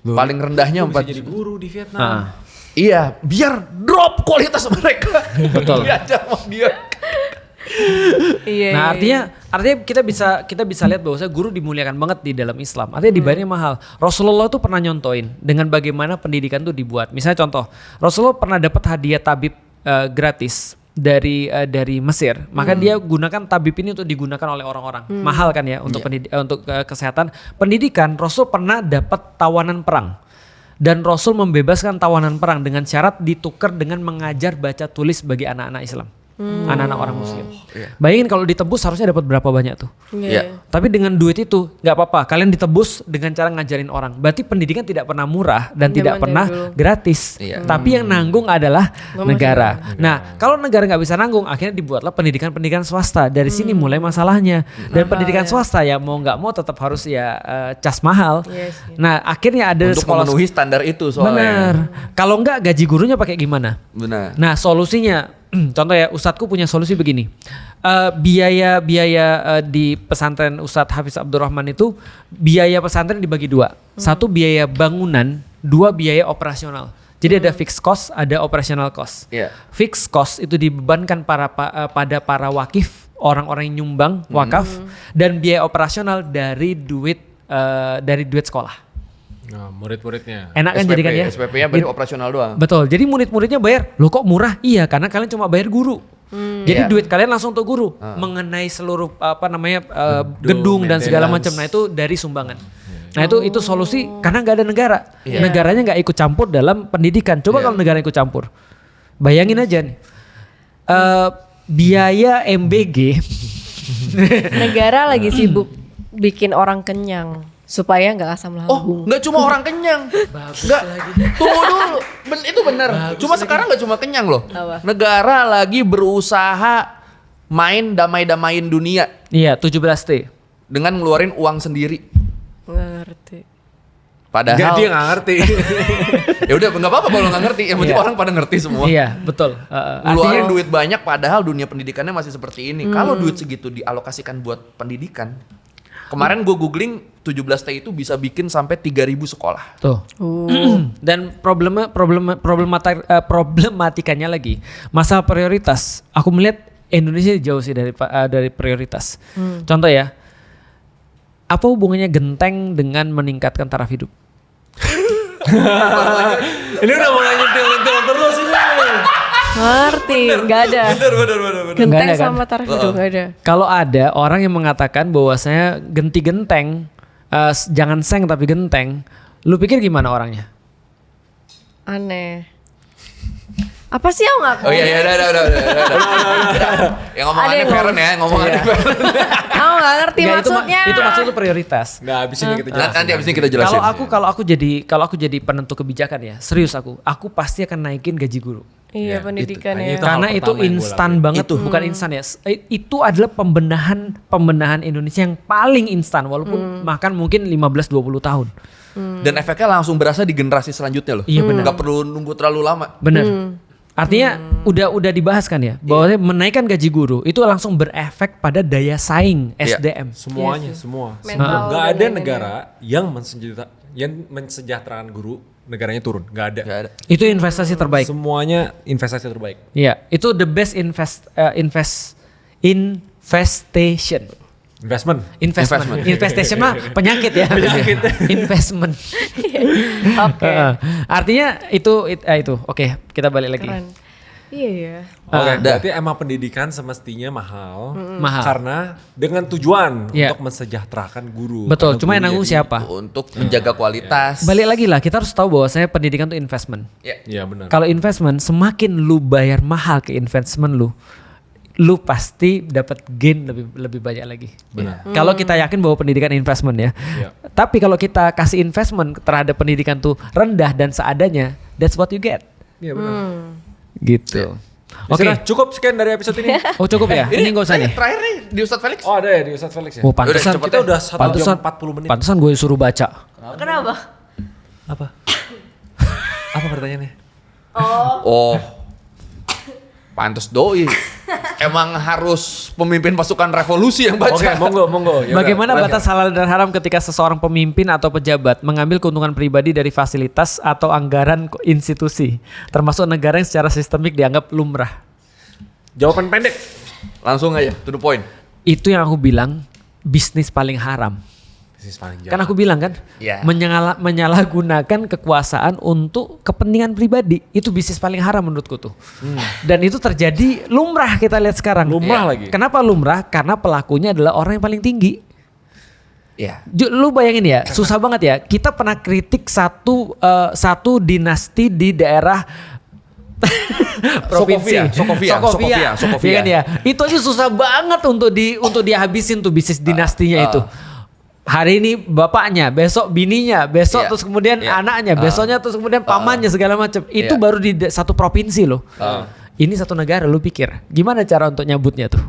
Paling rendahnya Lu bisa 4 jadi juta. guru di Vietnam. Ah, Iya, biar drop kualitas mereka. Betul. Diajar sama dia. Iya. Nah artinya kita bisa lihat bahwa guru dimuliakan banget di dalam Islam. Artinya dibayarnya mahal. Rasulullah tuh pernah nyontoin dengan bagaimana pendidikan tuh dibuat. Misalnya contoh, Rasulullah pernah dapat hadiah tabib gratis dari Mesir, maka dia gunakan tabib ini untuk digunakan oleh orang-orang. Mahal kan ya untuk untuk kesehatan. Pendidikan, Rasul pernah dapat tawanan perang. Dan Rasul membebaskan tawanan perang dengan syarat ditukar dengan mengajar baca tulis bagi anak-anak Islam. Anak-anak orang muslim. Bayangin kalau ditebus harusnya dapat berapa banyak tuh. Iya. Tapi dengan duit itu nggak apa-apa. Kalian ditebus dengan cara ngajarin orang. Berarti pendidikan tidak pernah murah dan tidak pernah gratis. Tapi yang nanggung adalah negara. Nah, kalau negara nggak bisa nanggung, akhirnya dibuatlah pendidikan-pendidikan swasta. Dari sini mulai masalahnya. Dan pendidikan swasta ya mau nggak mau tetap harus ya cas mahal. Nah, akhirnya ada Untuk sekolah memenuhi standar itu soalnya. Benar. Kalau nggak gaji gurunya pakai gimana? Benar. Nah, solusinya contoh ya, Ustadzku punya solusi begini. Biaya di pesantren Ustadz Hafiz Abdurrahman itu biaya pesantren dibagi dua. Satu biaya bangunan, dua biaya operasional. Jadi ada fixed cost, ada operational cost. Fixed cost itu dibebankan pada para wakif, orang-orang yang nyumbang wakaf, dan biaya operasional dari duit sekolah. Nah, murid-muridnya. Enak kan jadi kan ya? SPP-nya beri operasional doang. Betul. Jadi murid-muridnya bayar. Loh kok murah? Iya, karena kalian cuma bayar guru. Jadi duit kalian langsung untuk guru. Mengenai seluruh gedung dan segala macam. Nah, itu dari sumbangan. Nah, itu solusi karena nggak ada negara. Negaranya nggak ikut campur dalam pendidikan. Coba kalau negara ikut campur. Bayangin aja nih. Biaya MBG. Negara lagi sibuk bikin orang kenyang supaya nggak asam lambung. Nggak cuma orang kenyang. Nggak. Tunggu dulu. Itu benar. Cuma sekarang nggak cuma kenyang loh. Apa? Negara lagi berusaha main damai-damain dunia. Iya, 17T. Dengan ngeluarin uang sendiri. Nggak ngerti. Padahal Dia nggak ngerti. ya udah nggak apa-apa kalau nggak ngerti. Yang penting orang pada ngerti semua. Iya, betul. Ngeluarin duit banyak padahal dunia pendidikannya masih seperti ini. Kalau duit segitu dialokasikan buat pendidikan. Kemarin gue googling 17T itu bisa bikin sampai 3.000 sekolah. Tuh. Dan problematikanya lagi masalah prioritas. Aku melihat Indonesia jauh sih dari prioritas. Contoh ya, apa hubungannya genteng dengan meningkatkan taraf hidup? Ini udah mulai nyentil-nyentil terus ini. Ngerti, nggak ada. Bener. Genteng Nggak ada kan? sama taraf hidup nggak ada. Kalau ada orang yang mengatakan bahwasanya genteng, jangan seng tapi genteng, lu pikir gimana orangnya? Aneh. Apa sih yang ngaku? Oh iya, udah. Yang ngomong Ada aneh yang Feren ya, ngomong aneh Feren. Aku nggak ngerti Nggak, maksudnya. Itu maksudnya prioritas. Nah, abis ini kita jelasin. Nanti abis ini kita jelasin. Kalau aku jadi penentu kebijakan ya, serius aku pasti akan naikin gaji guru. Iya, pendidikannya. Itu Karena hal itu pertama yang gua instan lakuin. banget, bukan instan ya. Itu adalah pembenahan Indonesia yang paling instan walaupun makan mungkin 15-20 tahun. Dan efeknya langsung berasa di generasi selanjutnya loh. Iya, benar. Gak perlu nunggu terlalu lama. Benar. Artinya udah dibahas kan ya bahwa menaikkan gaji guru itu langsung berefek pada daya saing SDM. Semuanya, semua. Mental Nggak dan ada lain-lain. negara yang mensejahterakan guru, negaranya turun. Nggak ada. Gak ada. Itu investasi terbaik. Semuanya investasi terbaik. Iya, itu the best investation. Investment mah penyakit ya. Investment. Oke. Artinya itu. Oke, kita balik lagi. Keren. Iya ya. Oke, berarti emang pendidikan semestinya mahal. Mahal. Karena dengan tujuan Iya. untuk mensejahterakan guru. Betul, Karena cuma yang guru nanggung jadi- siapa? Untuk menjaga kualitas. Balik lagi lah, kita harus tahu bahwa saya pendidikan itu investment. Iya benar. Kalau investment, semakin lu bayar mahal ke investment lu pasti dapat gain lebih banyak lagi. Benar. Kalau kita yakin bahwa pendidikan investment ya. Iya. Tapi kalau kita kasih investment terhadap pendidikan tuh rendah dan seadanya, that's what you get. Iya benar. Gitu. Oke, Oke. cukup sekian dari episode ini. Oh cukup ya? Ini nggak usah nih. Terakhir nih di Ustadz Felix. Oh ada ya di Ustadz Felix ya? Oh pantesan. Udah, Kita udah 1 jam 40 menit. Pantesan gue suruh baca. Kenapa? Apa? Apa pertanyaannya? Oh. Pantes doi. Emang harus pemimpin pasukan revolusi yang baca. Oke, monggo. Ya Bagaimana udah. batas halal dan haram ketika seseorang pemimpin atau pejabat mengambil keuntungan pribadi dari fasilitas atau anggaran institusi, termasuk negara yang secara sistemik dianggap lumrah? Jawaban pendek. Langsung aja, to the point. Itu yang aku bilang bisnis paling haram. Bisnis paling jahat. Kan aku bilang kan, Iya. menyalahgunakan kekuasaan untuk kepentingan pribadi itu bisnis paling haram menurutku tuh. Dan itu terjadi lumrah kita lihat sekarang. Lumrah lagi. Kenapa lumrah? Karena pelakunya adalah orang yang paling tinggi. Iya. Lu bayangin ya, susah banget ya. Kita pernah kritik satu dinasti di daerah provinsi Sokovia. Iya kan ya. Itu aja susah banget untuk dihabisin tuh bisnis dinastinya itu. Hari ini bapaknya, besok bininya, besok Iya. terus kemudian Iya. anaknya, besoknya terus kemudian pamannya segala macam. Itu Iya. baru di satu provinsi loh. Ini satu negara, lu pikir gimana cara untuk nyabutnya tuh?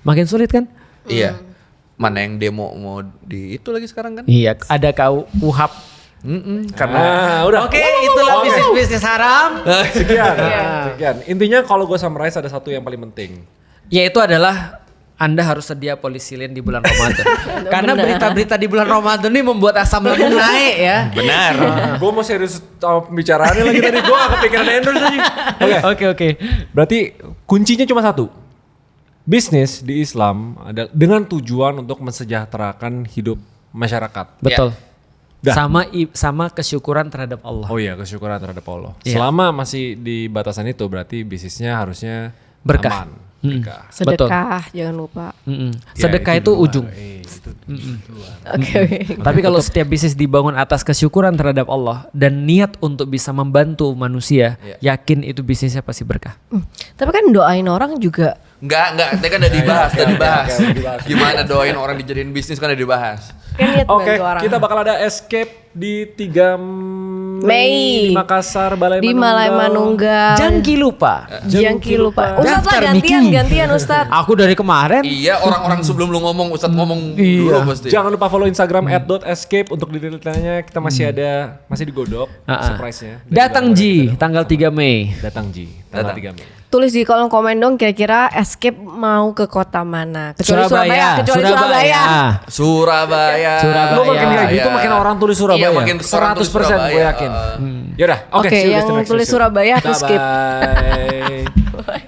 Makin sulit kan? Iya. Mana yang demo mau di itu lagi sekarang kan? Iya, ada KUHP. Karena Udah. Oke, itulah Oke. bisnis sekarang. Sekian. Intinya kalau gue summarize ada satu yang paling penting. Yaitu adalah Anda harus sedia polisilin di bulan Ramadan. Karena berita-berita di bulan Ramadan ini membuat asam lambung naik ya. benar. Gue mau serius sama pembicaraannya lagi tadi. Gue gak kepikiran endorse aja. Oke. Berarti kuncinya cuma satu. Bisnis di Islam ada dengan tujuan untuk mensejahterakan hidup masyarakat. Betul. Dah. Sama kesyukuran terhadap Allah. Oh iya, kesyukuran terhadap Allah. Iya. Selama masih di batasan itu berarti bisnisnya harusnya Berkah. aman. Berkah. Sedekah, jangan lupa. Ya, Sedekah itu di luar. ujung. Itu Oke. Tapi kalau setiap bisnis dibangun atas kesyukuran terhadap Allah dan niat untuk bisa membantu manusia, yakin itu bisnisnya pasti berkah. Tapi kan doain orang juga. Enggak, tadi kan udah dibahas, Gimana doain orang dijadiin bisnis kan udah dibahas. Kan niat Oke, bantu orang. kita bakal ada escape di 3 Mei Mei. di Makassar, Balai Di Manunggal. Malai Manunggal. Jangan lupa. Jangki lupa. Ustadz Daftar, lah Miki. gantian Ustadz. Aku dari kemarin. Iya, orang-orang sebelum lu ngomong, Ustadz ngomong dulu pasti. Jangan lupa follow Instagram @escape untuk detailnya. Kita masih masih digodok surprise-nya. Datang Ji, tanggal 3 Mei. Datang Ji, tanggal 3 Mei. Tulis di kolom komen dong kira-kira escape mau ke kota mana? Kecuali Surabaya. Kecuali Surabaya. Surabaya. Lo makin kayak gitu Iya. makin orang tulis Surabaya. Iya, makin orang tulis 100% gue Surabaya. yakin. Yaudah, oke. Oke, see you guys yang the next tulis episode. Surabaya aku skip. Bye-bye.